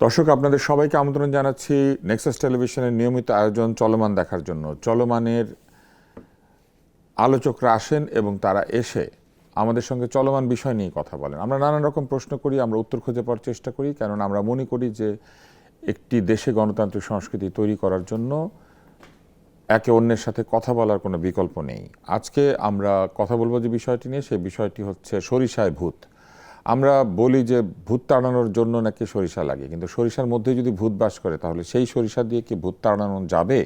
দর্শক, আপনাদের সবাইকে আমন্ত্রণ জানাচ্ছি নেক্সাস টেলিভিশনের নিয়মিত আয়োজন চলমান দেখার জন্য। চলমানের আলোচকরা আসেন এবং তারা এসে আমাদের সঙ্গে চলমান বিষয় নিয়ে কথা বলেন। আমরা নানান রকম প্রশ্ন করি, আমরা উত্তর খুঁজে পাওয়ার চেষ্টা করি, কারণ আমরা মনে করি যে একটি দেশে গণতান্ত্রিক সংস্কৃতি তৈরি করার জন্য একে অন্যের সাথে কথা বলার কোনো বিকল্প নেই। আজকে আমরা কথা বলবো যে বিষয়টি নিয়ে, সেই বিষয়টি হচ্ছে সরিষায় ভূত। আমরা বলি যে ভূত তাড়ানোর জন্য নাকি সরিষা লাগে, কিন্তু সরিষার মধ্যে যদি ভূত বাস করে তাহলে সেই সরিষা দিয়ে কি ভূত তাড়ানো যাবে?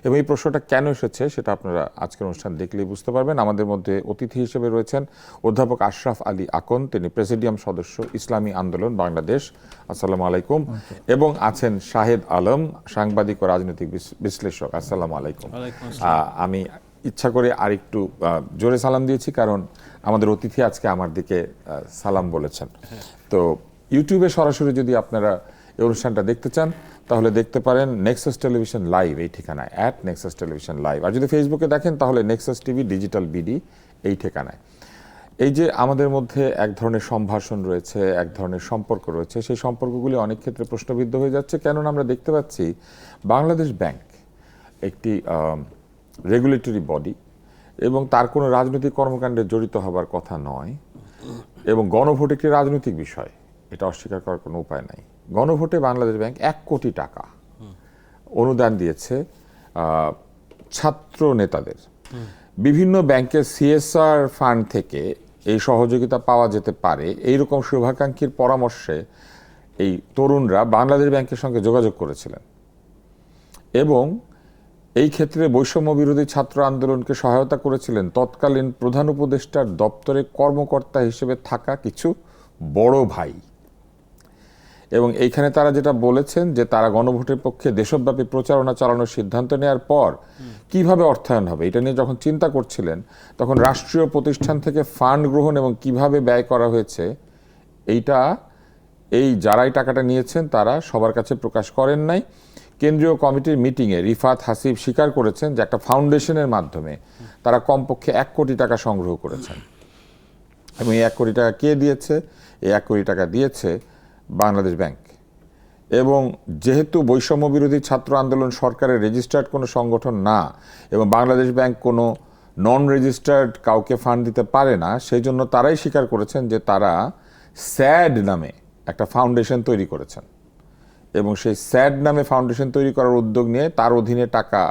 এবং এই প্রশ্নটা কেন এসেছে সেটা আপনারা আজকের অনুষ্ঠান দেখলেই বুঝতে পারবেন। আমাদের মধ্যে অতিথি হিসেবে রয়েছেন অধ্যাপক আশরাফ আলী আকন, তিনি প্রেসিডিয়াম সদস্য, ইসলামী আন্দোলন বাংলাদেশ। আসসালামু আলাইকুম। এবং আছেন শাহেদ আলম, সাংবাদিক ও রাজনৈতিক বিশ্লেষক। আসসালামু আলাইকুম। আমি ইচ্ছা করে আরেকটু জোরে সালাম দিয়েছি, কারণ আমাদের অতিথি আজকে আমার দিকে সালাম বলেছেন। তো ইউটিউবে সরাসরি যদি আপনারা এই অনুষ্ঠানটা দেখতে চান তাহলে দেখতে পারেন নেক্সাস টেলিভিশন লাইভ, এই ঠিকানায় @নেক্সাস টেলিভিশন লাইভ। আর যদি ফেসবুকে দেখেন তাহলে নেক্সাস টিভি ডিজিটাল বিডি, এই ঠিকানায়। এই যে আমাদের মধ্যে এক ধরনের সম্ভাষণ রয়েছে, এক ধরনের সম্পর্ক রয়েছে, সেই সম্পর্কগুলি অনেক ক্ষেত্রে প্রশ্নবিদ্ধ হয়ে যাচ্ছে। কেননা আমরা দেখতে পাচ্ছি বাংলাদেশ ব্যাংক একটি রেগুলেটরি বডি এবং তার কোনো রাজনৈতিক কর্মকাণ্ডে জড়িত হবার কথা নয়, এবং গণভোট একটি রাজনৈতিক বিষয়, এটা অস্বীকার করার কোনো উপায় নাই। গণভোটে বাংলাদেশ ব্যাংক 1 কোটি টাকা অনুদান দিয়েছে ছাত্র নেতাদের। বিভিন্ন ব্যাংকের সিএসআর ফান্ড থেকে এই সহযোগিতা পাওয়া যেতে পারে, এইরকম শুভাকাঙ্ক্ষীর পরামর্শে এই তরুণরা বাংলাদেশ ব্যাংকের সঙ্গে যোগাযোগ করেছিলেন এবং এই ক্ষেত্রে বৈষম্য বিরোধী ছাত্র আন্দোলনকে সহায়তা করেছিলেন তৎকালীন প্রধান উপদেষ্টার দপ্তরে কর্মকর্তা হিসেবে থাকা কিছু বড় ভাই। এবং এইখানে তারা যেটা বলেছেন যে তারা গণভোটের পক্ষে দেশব্যাপী প্রচারণা চালানোর সিদ্ধান্ত নেওয়ার পর কিভাবে অর্থায়ন হবে এটা নিয়ে যখন চিন্তা করছিলেন, তখন রাষ্ট্রীয় প্রতিষ্ঠান থেকে ফান্ড গ্রহণ এবং কিভাবে ব্যয় করা হয়েছে এইটা যারাই টাকাটা নিয়েছেন তারা সবার কাছে প্রকাশ করেন নাই। কেন্দ্রীয় কমিটির মিটিংয়ে রিফাত হাসিব স্বীকার করেছেন যে একটা ফাউন্ডেশনের মাধ্যমে তারা কমপক্ষে 1 কোটি টাকা সংগ্রহ করেছেন। এবং এই 1 কোটি টাকা কে দিয়েছে? এই 1 কোটি টাকা দিয়েছে বাংলাদেশ ব্যাংক। এবং যেহেতু বৈষম্য বিরোধী ছাত্র আন্দোলন সরকারের রেজিস্টার্ড কোনো সংগঠন না এবং বাংলাদেশ ব্যাংক কোনো নন রেজিস্টার্ড কাউকে ফান্ড দিতে পারে না, সেই জন্য তারাই স্বীকার করেছেন যে তারা স্যাড নামে একটা ফাউন্ডেশন তৈরি করেছেন এবং সেই স্যাড নামে ফাউন্ডেশন তৈরি করার উদ্যোগ নিয়ে তার অধীনে টাকা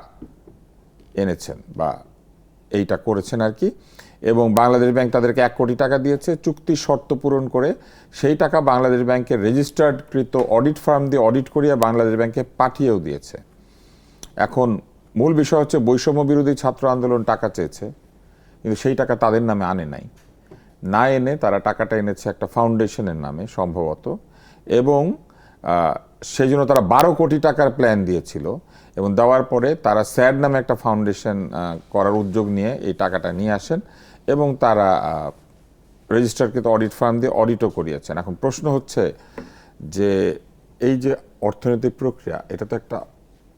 এনেছেন বা এইটা করেছেন আর কি। এবং বাংলাদেশ ব্যাংক তাদেরকে 1 কোটি টাকা দিয়েছে চুক্তির শর্ত পূরণ করে। সেই টাকা বাংলাদেশ ব্যাংকের রেজিস্টার্ডকৃত অডিট ফার্ম দিয়ে অডিট করিয়ে বাংলাদেশ ব্যাংকে পাঠিয়েও দিয়েছে। এখন মূল বিষয় হচ্ছে বৈষম্য বিরোধী ছাত্র আন্দোলন টাকা চেয়েছে, কিন্তু সেই টাকা তাদের নামে আনে নাই, না এনে তারা টাকাটা এনেছে একটা ফাউন্ডেশনের নামে সম্ভবত। এবং সেই জন্য তারা 12 কোটি টাকার প্ল্যান দিয়েছিল এবং দেওয়ার পরে তারা স্যাড নামে একটা ফাউন্ডেশন করার উদ্যোগ নিয়ে এই টাকাটা নিয়ে আসেন এবং তারা রেজিস্টারকৃত অডিট ফার্ম দিয়ে অডিটও করিয়েছেন। এখন প্রশ্ন হচ্ছে যে এই যে অর্থনৈতিক প্রক্রিয়া, এটা তো একটা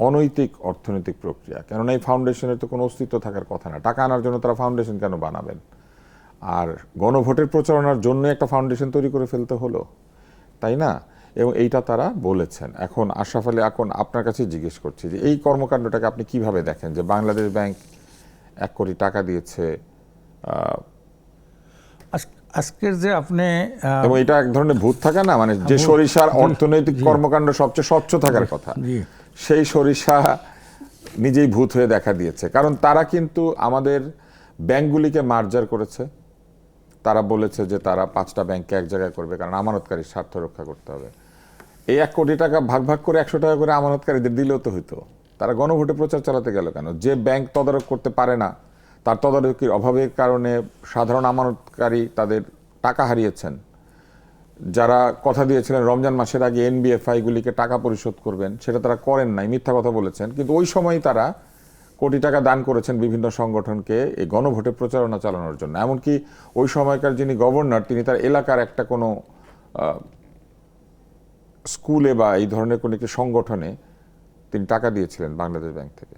অনৈতিক অর্থনৈতিক প্রক্রিয়া, কেননা এই ফাউন্ডেশনের তো কোনো অস্তিত্ব থাকার কথা না। টাকা আনার জন্য তারা ফাউন্ডেশন কেন বানাবেন? আর গণভোটের প্রচারণার জন্য একটা ফাউন্ডেশন তৈরি করে ফেলতে হলো, তাই না? এবং এইটা তারা বলেছেন। এখন আশরাফ আলী আকন, আপনার কাছে জিজ্ঞেস করছি যে এই কর্মকাণ্ডটাকে আপনি কিভাবে দেখেন, যে বাংলাদেশ ব্যাংক 1 কোটি টাকা দিয়েছে আজকের যে আপনি এবং এটা এক ধরনের ভূত থাকা না, মানে যে সরিষার অর্থনৈতিক কর্মকাণ্ড সবচেয়ে স্বচ্ছ থাকার কথা, সেই সরিষা নিজেই ভূত হয়ে দেখা দিয়েছে। কারণ তারা কিন্তু আমাদের ব্যাংকগুলিকে মার্জার করেছে। তারা বলেছে যে তারা 5টা ব্যাংককে এক জায়গায় করবে, কারণ আমানতকারীর স্বার্থ রক্ষা করতে হবে। এই 1 কোটি টাকা ভাগ ভাগ করে 100 টাকা করে আমানতকারীদের দিলেও তো হইতো। তারা গণভোটে প্রচার চালাতে গেল কেন? যে ব্যাংক তদারক করতে পারে না, তার তদারকির অভাবের কারণে সাধারণ আমানতকারী তাদের টাকা হারিয়েছেন। যারা কথা দিয়েছিলেন রমজান মাসের আগে এনবিএফআইগুলিকে টাকা পরিশোধ করবেন, সেটা তারা করেন নাই, মিথ্যা কথা বলেছেন। কিন্তু ওই সময়ই তারা কোটি টাকা দান করেছেন বিভিন্ন সংগঠনকে এই গণভোটে প্রচারণা চালানোর জন্য। এমনকি ওই সময়কার যিনি গভর্নর, তিনি তার এলাকার একটা কোনো স্কুলে বা এই ধরনের কোনো একটি সংগঠনে তিনি টাকা দিয়েছিলেন বাংলাদেশ ব্যাংক থেকে।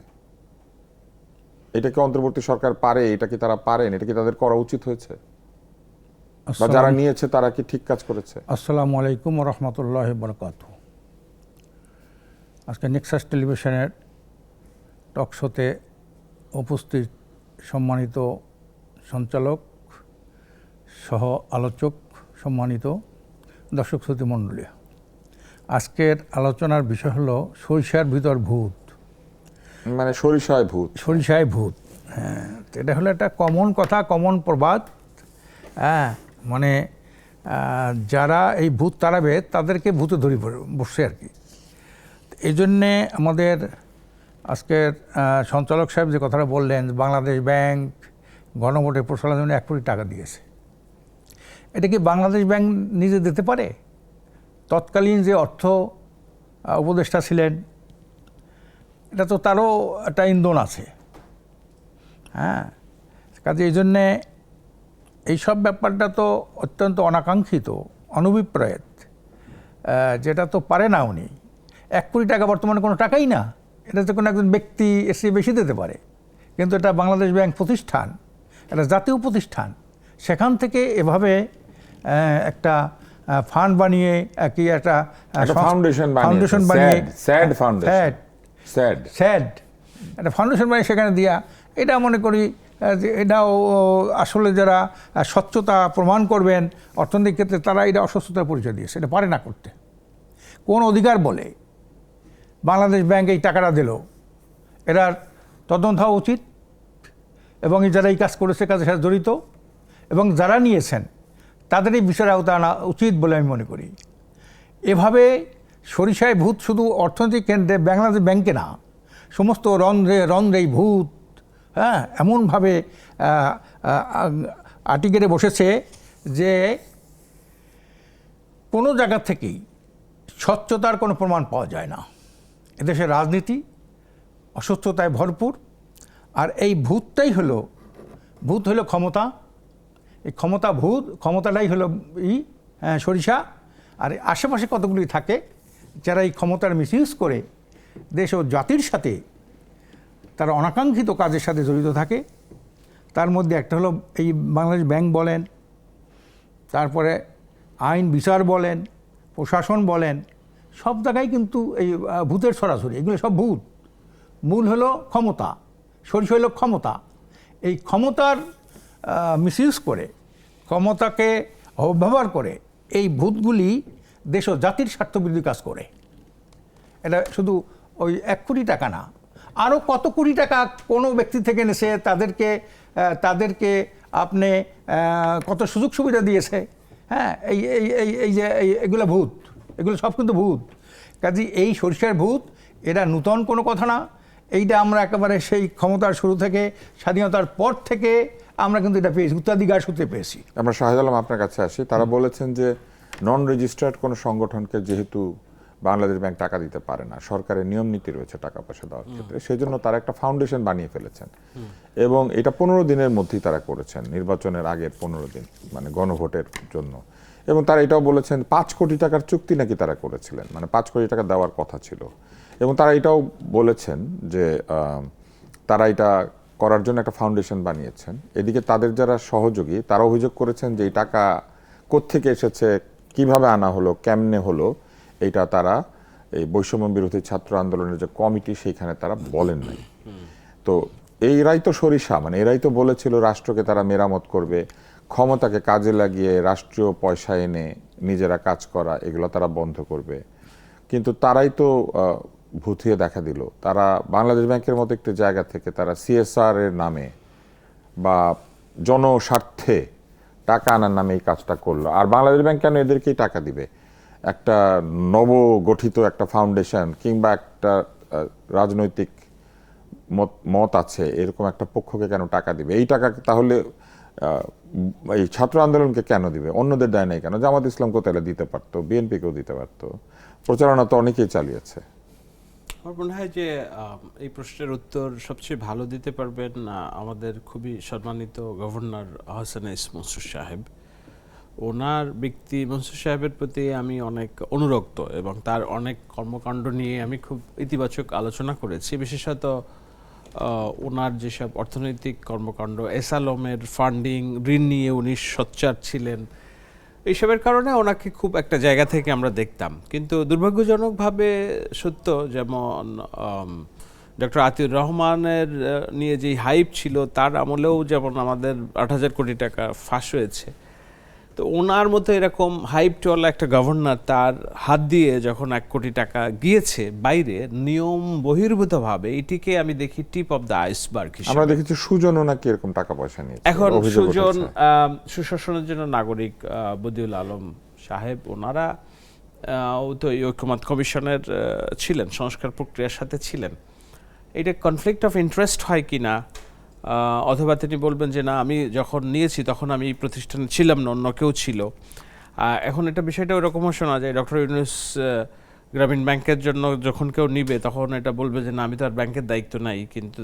এটা কি অন্তর্বর্তী সরকার পারে? এটা কি তারা পারেন? এটা কি তাদের করা উচিত হয়েছে? বা যারা নিয়েছে তারা কি ঠিক কাজ করেছে? আসসালামু আলাইকুম ওয়া রাহমাতুল্লাহি ওয়া বারাকাতুহু। আজকে নেক্সাস টেলিভিশনের টক শোতে উপস্থিত সম্মানিত সঞ্চালক সহ আলোচক, সম্মানিত দর্শক শ্রোতী মণ্ডলী, আজকের আলোচনার বিষয় হলো সরিষার ভিতর ভূত। মানে সরিষায় ভূত। সরিষায় ভূত, হ্যাঁ, তো এটা হলো একটা কমন কথা, কমন প্রবাদ। হ্যাঁ, মানে যারা এই ভূত তাড়াবে তাদেরকে ভূতে ধরে বসছে আর কি। এই জন্যে আমাদের আজকের সঞ্চালক সাহেব যে কথাটা বললেন, বাংলাদেশ ব্যাংক গণভোটের প্রচারের জন্য 1 কোটি টাকা দিয়েছে। এটা কি বাংলাদেশ ব্যাংক নিজে দিতে পারে? তৎকালীন যে অর্থ উপদেষ্টা ছিলেন, এটা তো তারও একটা ইন্ধন আছে। হ্যাঁ, কাজে এই জন্যে এইসব ব্যাপারটা তো অত্যন্ত অনাকাঙ্ক্ষিত, অনভিপ্রায়িত, যেটা তো পারে না উনি। 1 কোটি টাকা বর্তমানে কোনো টাকাই না, এটা তো কোনো একজন ব্যক্তি এসে বেশি দিতে পারে, কিন্তু এটা বাংলাদেশ ব্যাংক প্রতিষ্ঠান, এটা জাতীয় প্রতিষ্ঠান, সেখান থেকে এভাবে একটা ফান্ড বানিয়ে কি একটা ফাউন্ডেশন বানিয়ে স্যাড একটা ফাউন্ডেশন বানিয়ে সেখানে দিয়া, এটা মনে করি যে এটাও আসলে যারা স্বচ্ছতা প্রমাণ করবেন অর্থনৈতিক ক্ষেত্রে, তারা এটা অস্বচ্ছতার পরিচয় দিয়েছে। এটা পারে না করতে। কোন অধিকার বলে বাংলাদেশ ব্যাংক এই টাকাটা দিল? এটার তদন্ত হওয়া উচিত, এবং যারা এই কাজ করেছে, কাজের সাথে জড়িত এবং যারা নিয়েছেন, তাদের এই বিষয়ে আওতা আনা উচিত বলে আমি মনে করি। এভাবে সরিষায় ভূত শুধু অর্থনৈতিক কেন্দ্রে বাংলাদেশ ব্যাংকে না, সমস্ত রন্ধ্রেই ভূত, হ্যাঁ, এমনভাবে আটিকেটে বসেছে যে কোনো জায়গা থেকেই স্বচ্ছতার কোনো প্রমাণ পাওয়া যায় না। এদেশের রাজনীতি অস্বচ্ছতায় ভরপুর, আর এই ভূতটাই হলো ক্ষমতা। এই ক্ষমতাটাই হলো সরিষা। আর আশেপাশে কতগুলি থাকে যারা এই ক্ষমতার মিসইউজ করে দেশ ও জাতির সাথে তারা অনাকাঙ্ক্ষিত কাজের সাথে জড়িত থাকে। তার মধ্যে একটা হলো এই বাংলাদেশ ব্যাংক বলেন, তারপরে আইন বিচার বলেন, প্রশাসন বলেন, সব জায়গায় কিন্তু এই ভূতের ছড়াছড়ি। এগুলো সব ভূত। মূল হলো ক্ষমতা, সরিষা হলো ক্ষমতা। এই ক্ষমতার মিসইউজ করে, ক্ষমতাকে অপব্যবহার করে এই ভূতগুলি দেশ ও জাতির স্বার্থবিরোধী কাজ করে। এটা শুধু ওই 1 কোটি টাকা না, আরও কত কোটি টাকা কোনো ব্যক্তি থেকে এনেছে, তাদেরকে আপনি কত সুযোগ সুবিধা দিয়েছে। হ্যাঁ, এই যে এগুলো ভূত, এগুলো সব কিন্তু ভূত। কাজে এই সরিষার ভূত, এটা নূতন কোনো কথা না। এইটা আমরা একেবারে সেই ক্ষমতার শুরু থেকে, স্বাধীনতার পর থেকে আমরা কিন্তু এটা পেয়েছি, উত্তরাধিকার সূত্রে পেয়েছি। আমরা শাহেদ আলম আপনার কাছে আসি। তারা বলেছেন যে নন রেজিস্টার্ড কোনো সংগঠনকে যেহেতু বাংলাদেশ ব্যাংক টাকা দিতে পারে না, সরকারের নিয়ম নীতি রয়েছে টাকা পয়সা দেওয়ার ক্ষেত্রে, সেজন্য তারা একটা ফাউন্ডেশন বানিয়ে ফেলেছেন, এবং এটা 15 দিনের মধ্যেই তারা করেছেন, নির্বাচনের আগের 15 দিন, মানে গণভোটের জন্য। এবং তারা এটাও বলেছেন 5 কোটি টাকার চুক্তি নাকি তারা করেছিলেন, মানে 5 কোটি টাকা দেওয়ার কথা ছিল। এবং তারা এটাও বলেছেন যে তারা এটা করার জন্য একটা ফাউন্ডেশন বানিয়েছেন। এদিকে তাদের যারা সহযোগী, তারা অভিযোগ করেছেন যে এই টাকা কোত্থেকে এসেছে, কিভাবে আনা হলো, কেমনে হলো, এইটা তারা এই বৈষম্য বিরোধী ছাত্র আন্দোলনের যে কমিটি, সেইখানে তারা বলেন নাই। তো এরাই তো সরিষা, মানে এরাই তো বলেছিল রাষ্ট্রকে তারা মেরামত করবে, ক্ষমতাকে কাজে লাগিয়ে রাষ্ট্রীয় পয়সা এনে নিজেরা কাজ করা, এগুলো তারা বন্ধ করবে। কিন্তু তারাই তো ভূতিয়ে দেখা দিল। তারা বাংলাদেশ ব্যাংকের মতো একটি জায়গা থেকে তারা সিএসআর এর নামে বা জনস্বার্থে টাকা আনার নামে এই কাজটা করলো। আর বাংলাদেশ ব্যাংক কেন এদেরকেই টাকা দিবে? একটা নবগঠিত একটা ফাউন্ডেশন কিংবা একটা রাজনৈতিক মত আছে এরকম একটা পক্ষকে কেন টাকা দিবে? এই টাকা তাহলে এই ছাত্র আন্দোলনকে কেন দিবে? অন্যদের দেয় নাই কেন? জামাত ইসলামকেও তাহলে দিতে পারতো, বিএনপিকেও দিতে পারতো। প্রচারণা তো অনেকেই চালিয়েছে। আমার মনে হয় যে এই প্রশ্নের উত্তর সবচেয়ে ভালো দিতে পারবেন আমাদের খুবই সম্মানিত গভর্নর আহসান এস মনসুর সাহেব। ওনার ব্যক্তি, মনসুর সাহেবের প্রতি আমি অনেক অনুরক্ত এবং তার অনেক কর্মকাণ্ড নিয়ে আমি খুব ইতিবাচক আলোচনা করেছি। বিশেষত ওনার যেসব অর্থনৈতিক কর্মকাণ্ড, এসালমের ফান্ডিং, ঋণ নিয়ে উনি সোচ্চার ছিলেন, এইসবের কারণে ওনাকে খুব একটা জায়গা থেকে আমরা দেখতাম, কিন্তু দুর্ভাগ্যজনকভাবে সত্য, যেমন ডক্টর আতিউর রহমানের নিয়ে যেই হাইপ ছিল তার আমলেও যেমন আমাদের 8,000 কোটি টাকা ফাঁস হয়েছে, তো ওনার মতো এরকম হাইপওয়ালা একটা গভর্নর তার হাত দিয়ে যখন 1 কোটি টাকা গিয়েছে বাইরে নিয়ম বহির্ভূতভাবে, এটিকে আমি দেখি টিপ অফ দ্য আইসবার্গ হিসেবে। আমরা দেখেছি সুজনও নাকি এরকম টাকা পয়সা নিয়েছে, এখন অভিযোগ সুজন উঠেছে। সুশাসনের জন্য নাগরিক বদিউল আলম সাহেব, ওনারা তো এই ঐক্যমত কমিশনের ছিলেন, সংস্কার প্রক্রিয়ার সাথে ছিলেন। এটা কনফ্লিক্ট অফ ইন্টারেস্ট হয় কি না, অথবা তিনি বলবেন যে না আমি যখন নিয়েছি তখন আমি এই প্রতিষ্ঠানে ছিলাম না, অন্য কেউ ছিল। এখন এটা বিষয়টা ওরকমও শোনা যায় ডক্টর ইউনূস গ্রামীণ ব্যাংকের জন্য যখন কেউ নিবে তখন এটা বলবে যে না আমি তো আর ব্যাংকের দায়িত্ব নাই, কিন্তু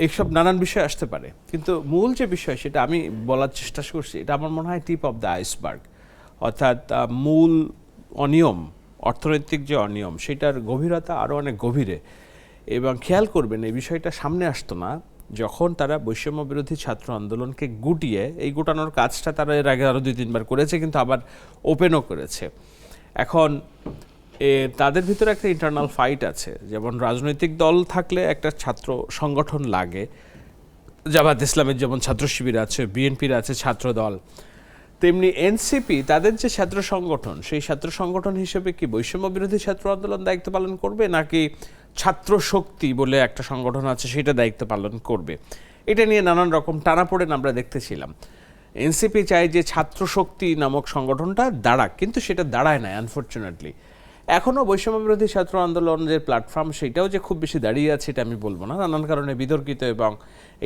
এইসব নানান বিষয় আসতে পারে। কিন্তু মূল যে বিষয় সেটা আমি বলার চেষ্টা করছি, এটা আমার মনে হয় টিপ অফ দ্য আইসবার্গ, অর্থাৎ মূল অনিয়ম, অর্থনৈতিক যে অনিয়ম সেটার গভীরতা আরও অনেক গভীরে। এবং খেয়াল করবেন এই বিষয়টা সামনে আসতো না যখন তারা বৈষম্য বিরোধী ছাত্র আন্দোলনকে গুটিয়ে, এই গুটানোর কাজটা তারা এর আগে আরও 2-3 বার করেছে, কিন্তু আবার ওপেনও করেছে। এখন তাদের ভিতরে একটা ইন্টারনাল ফাইট আছে, যেমন রাজনৈতিক দল থাকলে একটা ছাত্র সংগঠন লাগে, জামায়াত ইসলামের যেমন ছাত্র শিবির আছে, বিএনপির আছে ছাত্র দল, তেমনি এনসিপি তাদের যে ছাত্র সংগঠন, সেই ছাত্র সংগঠন হিসেবে কি বৈষম্য বিরোধী ছাত্র আন্দোলন দায়িত্ব পালন করবে, নাকি ছাত্র শক্তি বলে একটা সংগঠন আছে সেটা দায়িত্ব পালন করবে? এটা নিয়ে নানান রকম টানাপোড়েন আমরা দেখতেছিলাম। এনসিপি চায় যে ছাত্র শক্তি নামক সংগঠনটা দাঁড়াক, কিন্তু সেটা দাঁড়ায় না আনফর্চুনেটলি। এখনও বৈষম্য বিরোধী ছাত্র আন্দোলন যে প্ল্যাটফর্ম সেটাও যে খুব বেশি দাঁড়িয়ে আছে এটা আমি বলবো না, নানান কারণে বিতর্কিত এবং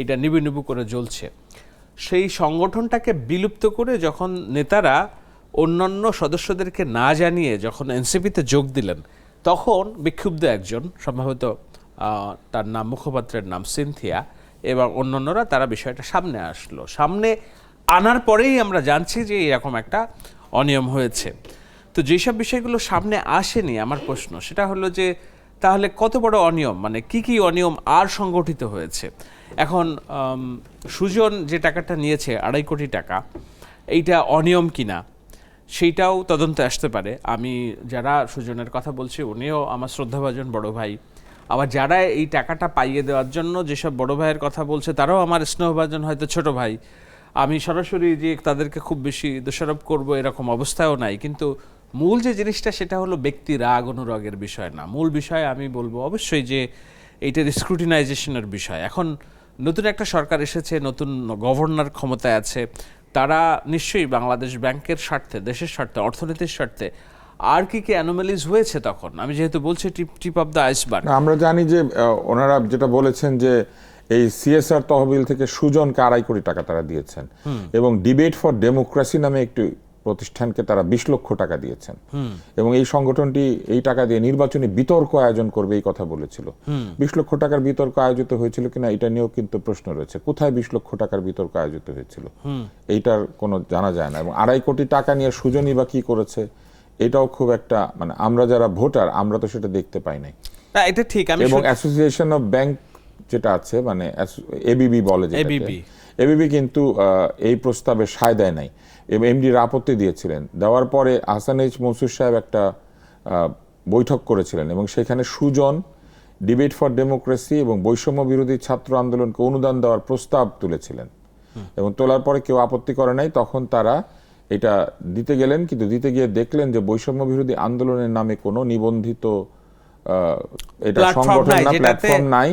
এটা নিবু নিবু করে জ্বলছে। সেই সংগঠনটাকে বিলুপ্ত করে যখন নেতারা অন্যান্য সদস্যদেরকে না জানিয়ে যখন এনসিপিতে যোগ দিলেন, তখন বিক্ষুব্ধ একজন, সম্ভবত তার নাম মুখপাত্রের নাম সিনথিয়া, এবং অন্যান্যরা তারা বিষয়টা সামনে আসলো। সামনে আনার পরেই আমরা জানছি যে এরকম একটা অনিয়ম হয়েছে। তো যেসব বিষয়গুলো সামনে আসেনি, আমার প্রশ্ন সেটা হলো যে তাহলে কত বড় অনিয়ম, মানে কি কি অনিয়ম আর সংগঠিত হয়েছে? এখন সুজন যে টাকাটা নিয়েছে 2.5 কোটি টাকা, এইটা অনিয়ম কিনা সেইটাও তদন্তে আসতে পারে। আমি যারা সুজনের কথা বলছি উনিও আমার শ্রদ্ধাভাজন বড় ভাই, আবার যারা এই টাকাটা পাইয়ে দেওয়ার জন্য যেসব বড় ভাইয়ের কথা বলছে তারাও আমার স্নেহভাজন হয়তো ছোট ভাই। আমি সরাসরি যে তাদেরকে খুব বেশি দোষারোপ করব এরকম অবস্থাও নাই, কিন্তু মূল যে জিনিসটা সেটা হলো ব্যক্তি রাগ অনুরাগের বিষয় না। মূল বিষয় আমি বলবো অবশ্যই যে এইটার স্ক্রুটিনাইজেশনের বিষয়। এখন নতুন একটা সরকার এসেছে, নতুন গভর্নর ক্ষমতায় আছে, তারা নিশ্চয়ই বাংলাদেশ ব্যাংকের স্বার্থে, দেশের স্বার্থে, অর্থনীতির স্বার্থে আর কি কি অ্যানোমালিজ হয়েছে, তখন আমি যেহেতু বলছি টিপ অফ দ্য আইসবার্গ। আমরা জানি যে ওনারা যেটা বলেছেন যে এই সিএসআর তহবিল থেকে সুজনকে 2.5 কোটি টাকা তারা দিয়েছেন, এবং ডিবেট ফর ডেমোক্রেসি নামে একটি প্রতিষ্ঠানকে তারা 20 লক্ষ টাকা দিয়েছেন, এবং এই সংগঠনটি এই টাকা দিয়ে নির্বাচনী বিতর্ক আয়োজন করবে এই কথা বলেছিল। 20 লক্ষ টাকার বিতর্ক আয়োজিত হয়েছিল কিনা এটা নিয়েও কিন্তু প্রশ্ন রয়েছে, কোথায় 20 লক্ষ টাকার বিতর্ক আয়োজিত হয়েছিল এইটার কোনো জানা যায় না। এবং 2.5 কোটি টাকা নিয়ে সুজনই বা কি করেছে এটাও খুব একটা, মানে আমরা যারা ভোটার আমরা তো সেটা দেখতে পাই নাই। এটা ঠিক। এবং অ্যাসোসিয়েশন অফ ব্যাংক যেটা আছে, মানে এবিবি বলে, এবিবি কিন্তু এই প্রস্তাবে সায় দেয় নাই, এবং এমডির আপত্তি দিয়েছিলেন। দেওয়ার পরে আহসান এইচ মনসুর সাহেব একটা বৈঠক করেছিলেন, এবং সেখানে সুজন, ডিবেট ফর ডেমোক্রেসি এবং বৈষম্য বিরোধী ছাত্র আন্দোলনকে অনুদান দেওয়ার প্রস্তাব তুলেছিলেন, এবং তোলার পরে কেউ আপত্তি করে নাই। তখন তারা এটা দিতে গেলেন, কিন্তু দিতে গিয়ে দেখলেন যে বৈষম্য বিরোধী আন্দোলনের নামে কোনো নিবন্ধিত এটা সংগঠন না, প্ল্যাটফর্ম নাই,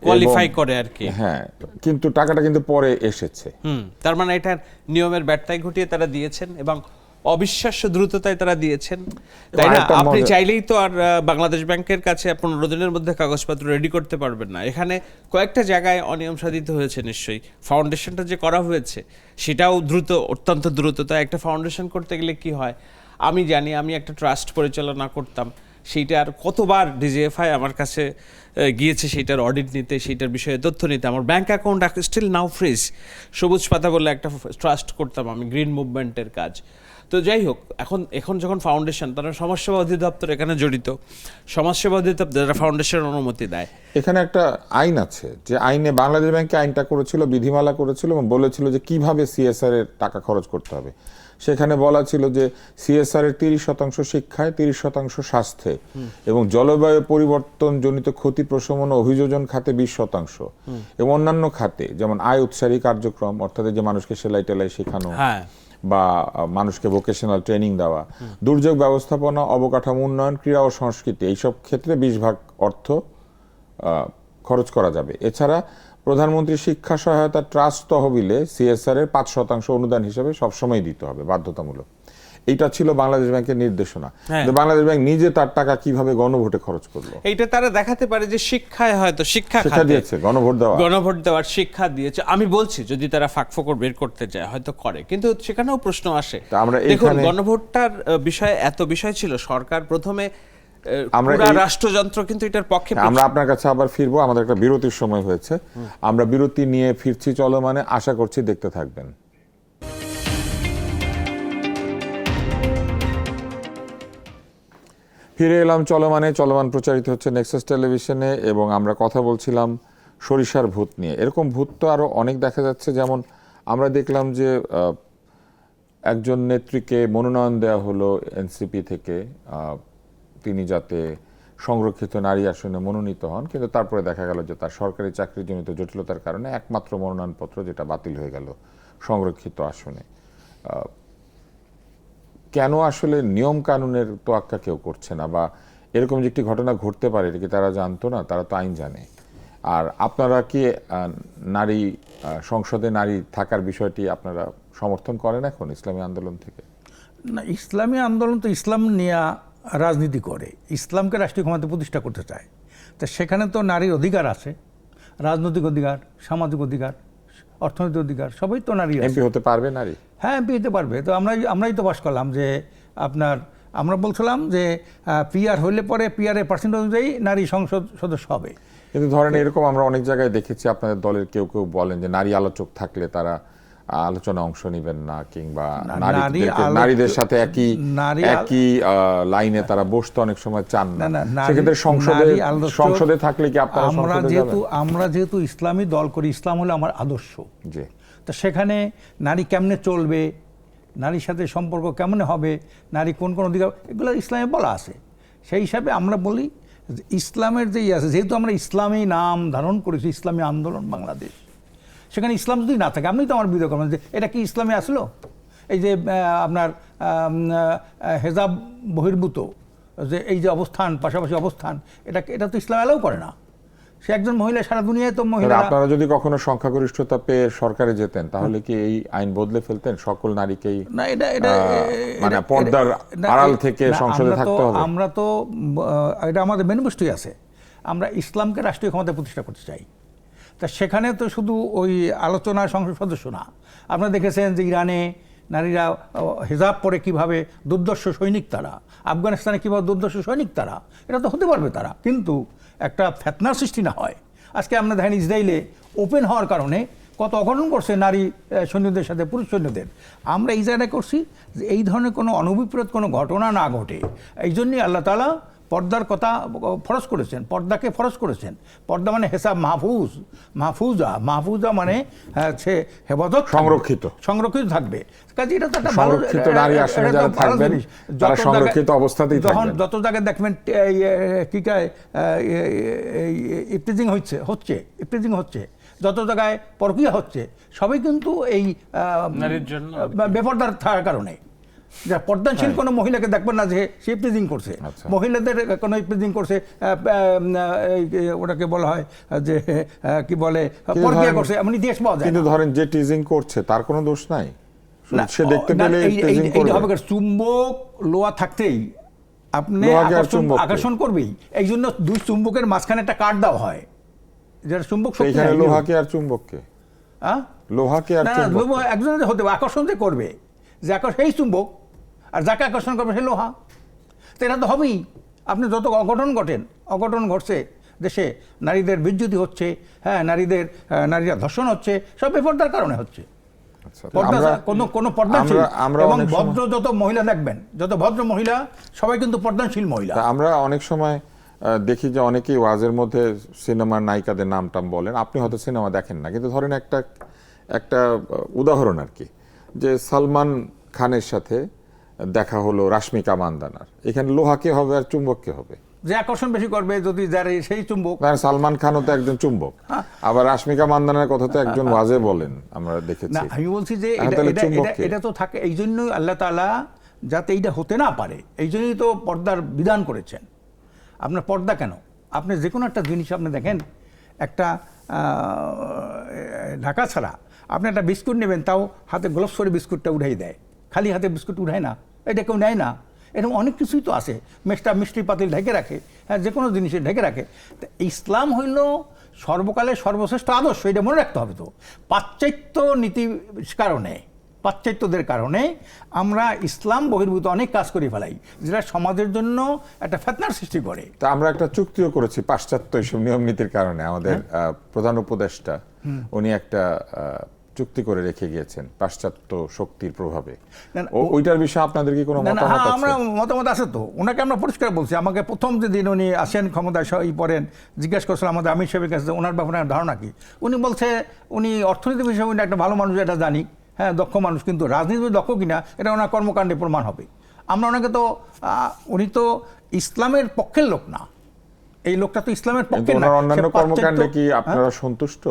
কোয়ালিফাই করে আর কি। হ্যাঁ, কিন্তু টাকাটা কিন্তু পরে এসেছে। তার মানে এটার নিয়মের ব্যত্যয় ঘটিয়ে তারা দিয়েছেন, এবং অবিশ্বাস্য দ্রুততায় তারা দিয়েছেন, তাই না? আপনি চাইলেই তো আর বাংলাদেশ ব্যাংকের কাছে 15 দিনের মধ্যে কাগজপত্র রেডি করতে পারবেন না। এখানে কয়েকটা জায়গায় অনিয়ম সাধিত হয়েছে নিশ্চয়ই। ফাউন্ডেশনটা যে করা হয়েছে সেটাও দ্রুত, অত্যন্ত দ্রুততা। একটা ফাউন্ডেশন করতে গেলে কি হয় আমি জানি, আমি একটা ট্রাস্ট পরিচালনা করতাম, সেইটার কতবার ডিজিএফআই আমার কাছে গিয়েছে সেইটার অডিট নিতে, সেইটার বিষয়ে তথ্য নিতে। আমার bank account still now freeze. সবুজ পাতা বলে একটা ট্রাস্ট করতাম আমি, গ্রিন মুভমেন্টের কাজ। তো যাই হোক, এখন যখন ফাউন্ডেশন, তারা সমাজসেবা অধিদপ্তর এখানে জড়িত, সমাজসেবা অধিদপ্তর যারা ফাউন্ডেশনের অনুমতি দেয়, এখানে একটা আইন আছে, যে আইনে বাংলাদেশ ব্যাংকে আইনটা করেছিল, বিধিমালা করেছিল এবং বলেছিল যে কিভাবে সিএসআর এর টাকা খরচ করতে হবে। সেখানে বলা ছিল যে সিএসআর এর 30% শিক্ষায়, 30% স্বাস্থ্যে এবং জলবায়ু পরিবর্তন জনিত ক্ষতি প্রশমন ও অভিযোজন খাতে 20% এবং অন্যান্য খাতে, যেমন আয় উৎসারী কার্যক্রম, অর্থাৎ যে মানুষকে সেলাই টেলাই শেখানো বা মানুষকে ভোকেশনাল ট্রেনিং দেওয়া, দুর্যোগ ব্যবস্থাপনা, অবকাঠামো উন্নয়ন, ক্রীড়া ও সংস্কৃতি, এইসব ক্ষেত্রে 20% অর্থ খরচ করা যাবে। এছাড়া প্রধানমন্ত্রী শিক্ষা সহায়তা ট্রাস্ট তহবিলে সিএসআর এর 5% অনুদান হিসেবে সবসময় দিতে হবে, বাধ্যতামূলক। এইটা ছিল বাংলাদেশ ব্যাংকের নির্দেশনা। কিন্তু বাংলাদেশ ব্যাংক নিজে তার টাকা কিভাবে গণভোটে খরচ করলো, এইটা তারা দেখাতে পারে যে শিক্ষায় হয়তো শিক্ষা দিয়েছে, গণভোট দেওয়ার শিক্ষা দিয়েছে। আমি বলছি যদি তারা ফাঁকফোকর বের করতে চায় হয়তো করে, কিন্তু সেখানেও প্রশ্ন আসে। দেখুন, গণভোটটার বিষয়ে এত বিষয় ছিল, সরকার প্রথমে পুরো রাষ্ট্রযন্ত্র কিন্তু এটার পক্ষে। আমরা আপনার কাছে আবার ফিরবো, আমাদের একটা বিরতির সময় হয়েছে, আমরা বিরতি নিয়ে ফিরছি চলমানে, আশা করছি দেখতে থাকবেন। ফিরে এলাম চলমানে। চলমান প্রচারিত হচ্ছে নেক্সাস টেলিভিশনে এবং আমরা কথা বলছিলাম সরিষার ভূত নিয়ে। এরকম ভূত তো আরো অনেক দেখা যাচ্ছে। যেমন আমরা দেখলাম যে একজন নেত্রীকে মনোনয়ন দেওয়া হলো এনসিপি থেকে, তিনি যাতে সংরক্ষিত নারী আসনে মনোনীত হন, কিন্তু তারপরে দেখা গেল যে তার সরকারি চাকরিজনিত জটিলতার কারণে একমাত্র মনোনয়নপত্র যেটা বাতিল হয়ে গেল সংরক্ষিত আসনে। কেন আসলে নিয়ম কানুনের তোয়াক্কা কেউ করছে না, বা এরকম যে একটি ঘটনা ঘটতে পারে এটা কি তারা জানতো না? তারা তো আইন জানে। আর আপনারা কি নারী সংসদে নারী থাকার বিষয়টি আপনারা সমর্থন করেন এখন ইসলামী আন্দোলন থেকে? না, ইসলামী আন্দোলন তো ইসলাম নিয়ে রাজনীতি করে, ইসলামকে রাষ্ট্রীয় ক্ষমতা প্রতিষ্ঠা করতে চায়। তো সেখানে তো নারীর অধিকার আছে, রাজনৈতিক অধিকার, সামাজিক অধিকার, অর্থনৈতিক অধিকার, সবই তো নারী। এমপি হতে পারবে নারী? হ্যাঁ, এমপি হতে পারবে। তো আমরাই তো বাস করলাম যে আমরা বলছিলাম যে পিআর হইলে পরে পিআরের পার্সেন্ট অনুযায়ী নারী সংসদ সদস্য হবে। কিন্তু ধরেন এরকম আমরা অনেক জায়গায় দেখেছি, আপনাদের দলের কেউ কেউ বলেন যে নারী আলোচক থাকলে তারা আলোচনা অংশ নেবেন না, কিংবা নারীদের সাথে একই লাইনে তারা বসতে অনেক সময় চান না। সেক্ষেত্রে সংসদে থাকলে কি আপনারা? আমরা যেহেতু ইসলামী দল করি, ইসলাম হলো আমার আদর্শ, তো সেখানে নারী কেমনে চলবে, নারীর সাথে সম্পর্ক কেমনে হবে, নারী কোন কোন অধিকার, এগুলো ইসলামে বলা আছে। সেই হিসাবে আমরা বলি ইসলামের যেই আছে, যেহেতু আমরা ইসলামী নাম ধারণ করেছি, ইসলামী আন্দোলন বাংলাদেশ, সেখানে ইসলাম যদি না থাকে, আপনি তো আমার বিরোধ করবেন যে এটা কি ইসলামে আসলো? এই যে আপনার হেজাব বহির্ভূত যে এই যে অবস্থান, পাশাপাশি অবস্থান, এটা তো ইসলাম অ্যালাউ করে না। সে একজন মহিলা, সারা দুনিয়ায় তো মহিলা। আপনারা যদি কখনো সংখ্যাগরিষ্ঠতা পেয়ে সরকারে যেতেন, তাহলে কি এই আইন বদলে ফেলতেন? সকল নারীকেই না, মানে পর্দার আড়াল থেকে সংসদে থাকতে হবে? আমরা তো এটা আমাদের ম্যানিফেস্টোই আছে, আমরা ইসলামকে রাষ্ট্রীয় ক্ষমতায় প্রতিষ্ঠা করতে চাই। তা সেখানে তো শুধু ওই আলোচনার সংসদ সদস্য না, আপনারা দেখেছেন যে ইরানে নারীরা হিজাব পরে কিভাবে দুর্দর্শ সৈনিক তারা, আফগানিস্তানে কীভাবে দুর্দর্শ সৈনিক তারা, এটা তো হতে পারবে তারা, কিন্তু একটা ফেতনার সৃষ্টি না হয়। আজকে আমরা দেখেন ইসরায়েলে ওপেন হওয়ার কারণে কত অঘটন করছে নারী সৈন্যদের সাথে পুরুষ সৈন্যদের। আমরা এই জায়গায় করছি যে এই ধরনের কোনো অনভিপ্রেত কোনো ঘটনা না ঘটে। এই জন্যই আল্লাহ তাআলা পর্দার কথা ফরজ করেছেন, পর্দাকে ফরজ করেছেন। পর্দা মানে হেসাব মাহফুজা মানে সে হেফাজত, সংরক্ষিত থাকবে। কাজে এটা তো একটা ভালো জিনিস। যত জায়গায় দেখবেন ইফতিজিং হচ্ছে, যত জায়গায় পরকিয়া হচ্ছে, সবই কিন্তু এই বেপর্দার থাকার কারণে। পর্দাশীল কোনো মহিলাকে দেখবেন না যে সে ইফতিজিং করছে। মহিলাদের কোনো ইফতিজিং করছে, ওটাকে বলা হয় যে কি বলে পরকিয়া করছে, এমন ইতিহাস পাওয়া যায়। কিন্তু ধরেন যে টিজিং করছে তার কোনো দোষ নাই, সে দেখতে পেলে ইফতিজিং করবে। চুম্বক লোহা থাকতেই আপনি আকর্ষণ করবেই। এই জন্য দুই চুম্বকের মাঝখানে একটা কাট দেওয়া হয়, যেটা চুম্বক শক্তি। এখানে লোহাকে আর চুম্বককে, লোহাকে আর চুম্বক একজনের হতে আকর্ষণ যে করবে, যে সেই চুম্বক, আর যাকে আকর্ষণ করবে সে লোহা। তো এটা তো হবেই। আপনি যত অঘটন ঘটছে দেশে, নারীদের বিচ্যুতি হচ্ছে, হ্যাঁ, নারীরা ধর্ষণ হচ্ছে, সব বেপরদার কারণে হচ্ছে। আচ্ছা, পর্দা কোনো পর্দাশীল আমরা এবং অনেক সময়- ভদ্র যত মহিলা দেখবেন, যত ভদ্র মহিলা সবাই কিন্তু পর্দাশীল মহিলা। তা আমরা অনেক সময় দেখি যে অনেকেই ওয়াজের মধ্যে সিনেমার নায়িকাদের নাম টাম বলেন, আপনি হয়তো সিনেমা দেখেন না, কিন্তু ধরেন একটা উদাহরণ আর কি, যে সালমান খানের সাথে দেখা হলো রাশ্মিকা মান্দানার, এখানে লোহাকে হবে আর চুম্বককে হবে? যে আকর্ষণ বেশি করবে যদি যার সেই চুম্বক। কারণ সালমান খানও তো একজন চুম্বক, আবার রাশ্মিকা মান্দানার কথা তো একজন ওয়াজে বলেন, আমরা না, দেখেছি। আমি বলছি যে এখন তাহলে চুম্বককে? এটা তো থাকে, এই জন্যই আল্লাহ তাআলা যাতে এইটা হতে না পারে এই জন্যই তো পর্দার বিধান করেছেন। আপনার পর্দা কেন? আপনি যে কোনো একটা জিনিস আপনি দেখেন, একটা ঢাকা ছাড়া আপনি একটা বিস্কুট নেবেন, তাও হাতে গ্লোভস করে বিস্কুটটা উঠাই দেয়, খালি হাতে বিস্কুট উঠায় না, এটা কেউ নেয় না। এরকম অনেক কিছুই তো আছে, মিষ্টি পাতিল ঢেকে রাখে, হ্যাঁ, যে কোনো জিনিসে ঢেকে রাখে। তো ইসলাম হইল সর্বকালের সর্বশ্রেষ্ঠ আদর্শ, এটা মনে রাখতে হবে। তো পাশ্চাত্য নীতির কারণে, পাশ্চাত্যদের কারণে আমরা ইসলাম বহির্ভূত অনেক কাজ করে ফেলাই, যেটা সমাজের জন্য একটা ফেতনার সৃষ্টি করে। তা আমরা একটা চুক্তিও করেছি পাশ্চাত্য এইসব নিয়ম নীতির কারণে, আমাদের প্রধান উপদেষ্টা উনি একটা চুক্তি করে রেখে গিয়েছেন পাশ্চাত্য শক্তির প্রভাবে। ওইটার বিষয়ে আপনাদের কি কোনো মতামত হ্যাঁ, আছে? আমরা মতামত আছে তো, ওনাকে আমরা পরিষ্কার বলছি। আমাকে প্রথম যেদিন উনি আসেন ক্ষমতায় পড়েন, জিজ্ঞেস করছিলাম আমাদের আমির সাহেবের কাছে ওনার ব্যাপারে ধারণা কি। উনি বলছে উনি অর্থনীতি হিসেবে উনি একটা ভালো মানুষ, এটা জানি, হ্যাঁ, দক্ষ মানুষ, কিন্তু রাজনীতি দক্ষ কিনা এটা ওনার কর্মকাণ্ডে প্রমাণ হবে। আমরা ওনাকে তো উনি তো ইসলামের পক্ষের লোক না, এই লোকটা তো ইসলামের পক্ষে না। অন্যান্য কর্মকাণ্ডে কি আপনারা সন্তুষ্ট?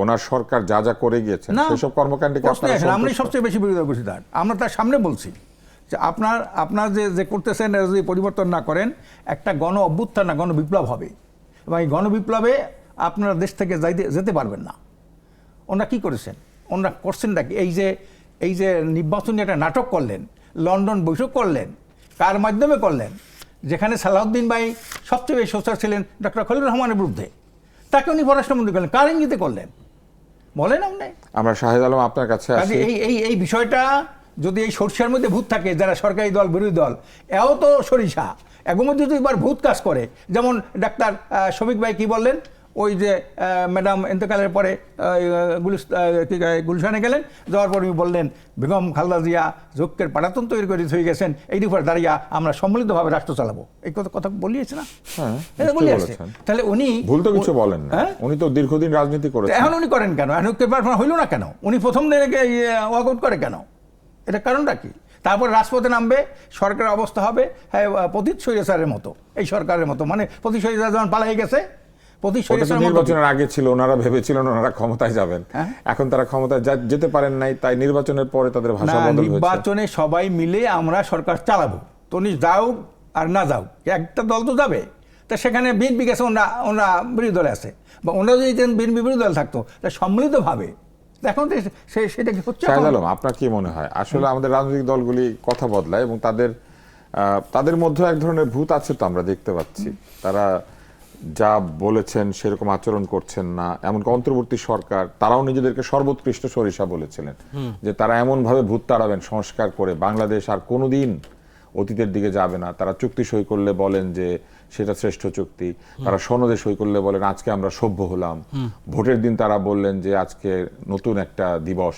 ওনার সরকার যা যা করে গিয়েছেন সেসব কর্মকাণ্ডে কি আপনারা সন্তুষ্ট? আমরাই সবচেয়ে বেশি বিরোধিতা করছি তার। আমরা তার সামনে বলছি যে আপনার যে করতেছেন যদি পরিবর্তন না করেন, একটা গণ অভ্যুত্থান না গণ বিপ্লব হবে, এবং এই গণ বিপ্লবে আপনারা দেশ থেকে যেতে পারবেন না। ওনারা কি করেছেন? ওনারা করছেনটা কি? এই যে নির্বাচনী একটা নাটক করলেন, লন্ডন বৈঠক করলেন, কার মাধ্যমে করলেন? যেখানে সালাউদ্দিন ভাই সবচেয়ে বেশি সোচ্চার ছিলেন ডক্টর খলিলুর রহমানের বিরুদ্ধে, তাকে উনি পররাষ্ট্রমন্ত্রী করলেন, কার ইঙ্গিতে করলেন বলেন আপনি? আমরা শাহেদ আলম আপনার কাছে আসি। এই বিষয়টা যদি এই সরিষার মধ্যে ভূত থাকে, যারা সরকারি দল বিরোধী দল, এও তো সরিষা, এর মধ্যে যদি এবার ভূত কাজ করে, যেমন ডাক্তার শফিক ভাই কি বললেন, ওই যে ম্যাডাম ইন্তেকালের পরে গুলশানে গেলেন, যাওয়ার পর উনি বললেন বেগম খালেদা জিয়া যজ্ঞের পাটাতন তৈরি করে হয়ে গেছেন, এই উপর দাঁড়িয়ে আমরা সম্মিলিতভাবে রাষ্ট্র চালাবো, এই কথা বলিয়েছে না? হ্যাঁ, বলিয়েছে। তাহলে উনি ভুল তো কিছু বলেন না, উনি তো দীর্ঘদিন রাজনীতি করেছেন। এখন উনি করেন কেন? এখন হইল না কেন? উনি প্রথম দিনে ওয়াক আউট করে কেন? এটা কারণটা কি? তারপর রাজপথে নামবে, সরকারের অবস্থা হবে হ্যাঁ পতিত স্বৈরাচারের মতো, এই সরকারের মতো, মানে পতিত স্বৈরাচার যেমন পালাই গেছে, নির্বাচনের আগে ছিল, ওনারা ভেবেছিলেন ওনারা ক্ষমতায় যাবেন, এখন তারা ক্ষমতায় যেতে পারেন নাই, তাই নির্বাচনের পরে তাদের ভাষা বদল হয়েছে। নির্বাচনে সবাই মিলে আমরা সরকার চালাবো, তো উনি যাও আর না যাও, একটা দল তো যাবে। তা সেখানে বিএনপি গেছে, ওনারা বিরোধী দলে আছে, বা ওনারা যদি বিএনপি বিরোধী দল থাকতো তা সম্মিলিতভাবে এখন সেটা কি হচ্ছে? শাহেদ আলম, আপনার কি মনে হয় আসলে আমাদের রাজনৈতিক দলগুলি কথা বদলায় এবং তাদের মধ্যে এক ধরনের ভূত আছে, তো আমরা দেখতে পাচ্ছি তারা যা বলেছেন সেরকম আচরণ করছেন না। এমনকি অন্তর্বর্তী সরকার তারাও নিজেদেরকে সর্বোৎকৃষ্ট সরিষা বলেছিলেন, যে তারা এমন ভাবে ভূত তাড়াবেন সংস্কার করে, বাংলাদেশ আর কোনোদিন অতীতের দিকে যাবে না। তারা চুক্তি সই করলে বলেন যে সেটা শ্রেষ্ঠ চুক্তি, তারা সনদে সই করলে বলেন আজকে আমরা সভ্য হলাম, ভোটের দিন তারা বললেন যে আজকে নতুন একটা দিবস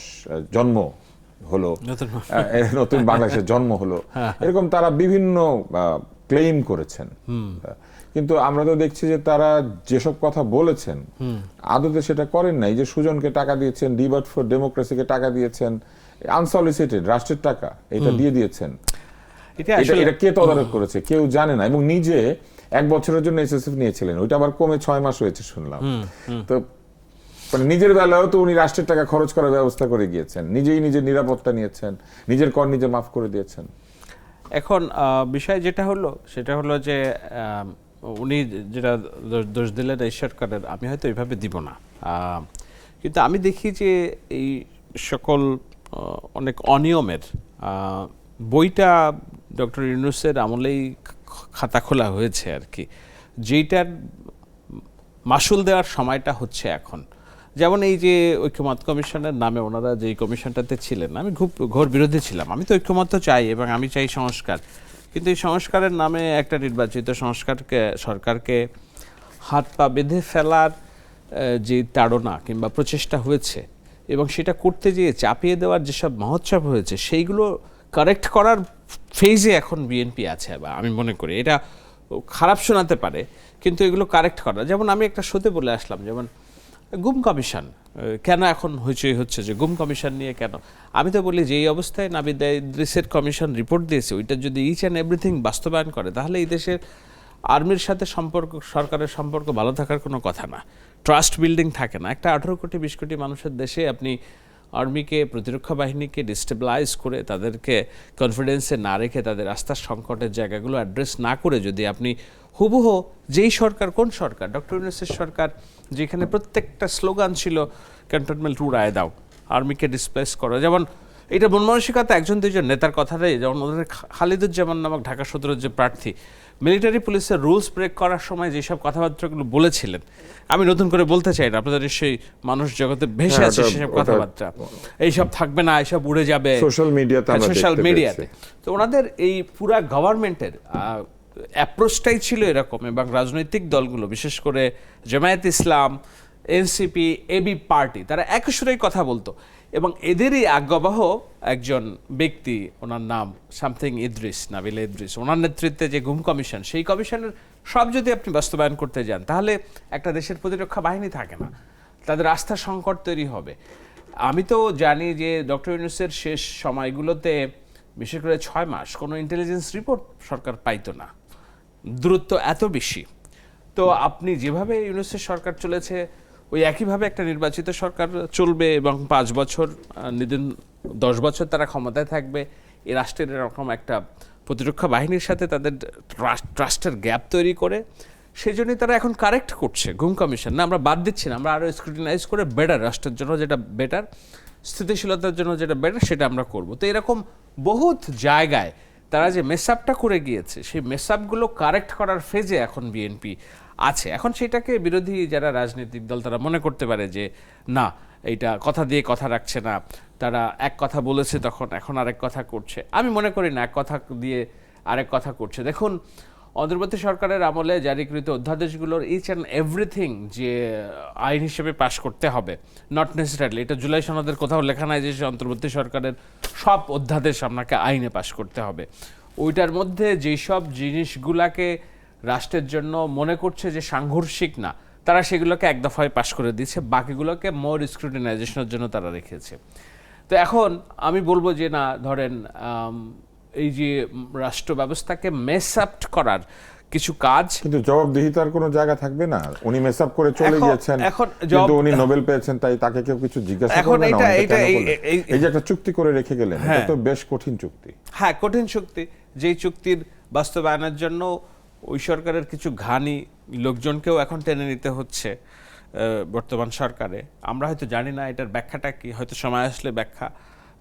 জন্ম হলো, নতুন বাংলাদেশের জন্ম হলো, এরকম তারা বিভিন্ন ক্লেইম করেছেন। কিন্তু আমরা তো দেখছি যে তারা যেসব কথা বলেছেন আদতে সেটা করেন নাই। যে সুজনকে টাকা দিয়েছেন, ডিবেট ফর ডেমোক্রেসিকে টাকা দিয়েছেন, আনসলিসিটেড রাষ্ট্রের টাকা এটা দিয়ে দিয়েছেন, এটা কে তদারক করেছে কেউ জানে না। এবং নিজে 1 বছরের জন্য এসএসএফ নিয়েছিলেন, ওইটা আবার কমে 6 মাস হয়েছে শুনলাম। তো মানে নিজের বেলায়ও তো উনি রাষ্ট্রের টাকা খরচ করার ব্যবস্থা করে গিয়েছেন, নিজেই নিজের নিরাপত্তা নিয়েছেন, নিজের কর নিজে মাফ করে দিয়েছেন। এখন বিষয় যেটা হলো সেটা হলো যে উনি যেটা দোষ দিলেন এই সরকারের, আমি হয়তো এইভাবে দিব না, কিন্তু আমি দেখি যে এই সকল অনেক অনিয়মের বইটা ডক্টর ইউনূসের আমলেই খাতা খোলা হয়েছে আর কি, যেইটার মাসুল দেওয়ার সময়টা হচ্ছে এখন। যেমন এই যে ঐক্যমত কমিশনের নামে ওনারা যেই কমিশনটাতে ছিলেন, আমি খুব ঘোর বিরোধী ছিলাম। আমি তো ঐক্যমত চাই এবং আমি চাই সংস্কার, কিন্তু এই সংস্কারের নামে একটা নির্বাচিত সরকারকে হাত পা বেঁধে ফেলার যে তাড়না কিংবা প্রচেষ্টা হয়েছে, এবং সেটা করতে গিয়ে চাপিয়ে দেওয়ার যেসব মহোৎসব হয়েছে সেইগুলো কারেক্ট করার ফেজে এখন বিএনপি আছে। বা আমি মনে করি এটা খারাপ শোনাতে পারে, কিন্তু এগুলো কারেক্ট করা, যেমন আমি একটা শোতে বলে আসলাম, যেমন গুম কমিশন কেন এখন হইচই হচ্ছে যে গুম কমিশন নিয়ে কেন। আমি তো বলি যে এই অবস্থায় নাবিদ ইদ্রিসের কমিশন রিপোর্ট দিয়েছে, ওইটা যদি ইচ অ্যান্ড এভরিথিং বাস্তবায়ন করে তাহলে এই দেশের আর্মির সাথে সম্পর্ক, সরকারের সম্পর্ক ভালো থাকার কোনো কথা না, ট্রাস্ট বিল্ডিং থাকে না। একটা 18 কোটি 20 কোটি মানুষের দেশে আপনি আর্মিকে, প্রতিরক্ষা বাহিনীকে ডিস্টেবিলাইজ করে তাদেরকে কনফিডেন্সে না রেখে তাদের আস্থার সংকটের জায়গাগুলো অ্যাড্রেস না করে যদি আপনি হুবহু যেই সরকার, কোন সরকার, ডক্টর ইউনূসের সরকার, যেখানে প্রত্যেকটা স্লোগান ছিল ক্যান্টনমেন্ট উড়ায় দাও, আর্মিকে ডিসপ্লেস করো, যেমন এটা মন মানসিকতা একজন দুইজন নেতার কথাটাই, যেমন ওদের খালিদুজ্জামান নামক ঢাকা সদরের যে প্রার্থী মিলিটারি পুলিশের রুলস ব্রেক করার সময় যেসব কথাবার্তাগুলো বলেছিলেন, আমি নতুন করে বলতে চাই না, আপনাদের নিশ্চয়ই মানুষ জগতে ভেসে আছে সেসব কথাবার্তা, এইসব থাকবে না, এইসব উড়ে যাবে সোশ্যাল মিডিয়াতে। তো ওনাদের এই পুরা গভর্নমেন্টের অ্যাপ্রোচটাই ছিল এরকম, এবং রাজনৈতিক দলগুলো বিশেষ করে জামায়াত ইসলাম, এনসিপি, এবি পার্টি, তারা একই সুরেই কথা বলতো, এবং এদেরই আজ্ঞাবহ একজন ব্যক্তি, ওনার নাম সামথিং ইদ্রিস, নাবিল ইদ্রিস, ওনার নেতৃত্বে যে গুম কমিশন, সেই কমিশনের সব যদি আপনি বাস্তবায়ন করতে যান তাহলে একটা দেশের প্রতিরক্ষা বাহিনী থাকে না, তাদের আস্থার সংকট তৈরি হবে। আমি তো জানি যে ডক্টর ইউনূসের শেষ সময়গুলোতে বিশেষ করে 6 মাস কোনো ইন্টেলিজেন্স রিপোর্ট সরকার পাইতো না, দূরত্ব এত বেশি। তো আপনি যেভাবে ইউনূসের সরকার চলেছে ওই একইভাবে একটা নির্বাচিত সরকার চলবে, এবং 5 বছর 10 বছর তারা ক্ষমতায় থাকবে। এই রাষ্ট্রের এরকম একটা প্রতিরক্ষা বাহিনীর সাথে তাদের ট্রাস্টের গ্যাপ তৈরি করে, সেই জন্যই তারা এখন কারেক্ট করছে গুম কমিশন। না, আমরা বাদ দিচ্ছি না, আমরা আরও স্ক্রুটিনাইজ করে বেটার, রাষ্ট্রের জন্য যেটা বেটার, স্থিতিশীলতার জন্য যেটা বেটার সেটা আমরা করব। তো এরকম বহুত জায়গায় তারা যে মেসআপটা করে গিয়েছে, সেই মেসআপগুলো কারেক্ট করার ফেজে এখন বিএনপি আছে। এখন সেটাকে বিরোধী যারা রাজনৈতিক দল তারা মনে করতে পারে যে না, এইটা কথা দিয়ে কথা রাখছে না, তারা এক কথা বলেছে তখন এখন আরেক কথা করছে। আমি মনে করি না এক কথা দিয়ে আরেক কথা করছে। দেখুন, অন্তর্বর্তী সরকারের আমলে জারিকৃত অধ্যাদেশগুলোর ইচ অ্যান্ড এভরিথিং যে আইন হিসেবে পাশ করতে হবে, নট নেসেসারিলি এটা জুলাই সনদের কোথাও লেখা নাই যে অন্তর্বর্তী সরকারের সব অধ্যাদেশ আপনাকে আইনে পাশ করতে হবে। ওইটার মধ্যে যেসব জিনিসগুলাকে রাষ্ট্রের জন্য মনে করছে যে সাংঘর্ষিক না, তারা সেগুলোকে এক দফায় পাশ করে দিচ্ছে, বাকিগুলোকে মোর স্ক্রুটিনাইজেশনের জন্য তারা রেখেছে। তো এখন আমি বলবো যে না, ধরেন এই যে রাষ্ট্র ব্যবস্থাকে মেস আপ করার কিছু কাজ, কিন্তু জবাবদিহিতার কোনো জায়গা থাকবে না। উনি মেস আপ করে চলে গিয়েছেন, কিন্তু উনি নোবেল পেয়েছেন, তাই তাকে কেউ কিছু জিজ্ঞাসা করবে না। এই যে একটা চুক্তি করে রেখে গেলেন, এটা তো বেশ কঠিন চুক্তি। হ্যাঁ, কঠিন চুক্তি, যেই চুক্তির বাস্তবায়নের জন্য ওই সরকারের কিছু ঘানি লোকজনকেও এখন টেনে নিতে হচ্ছে বর্তমান সরকারে। আমরা হয়তো জানি না এটার ব্যাখ্যাটা কি, হয়তো সময় আসলে ব্যাখ্যা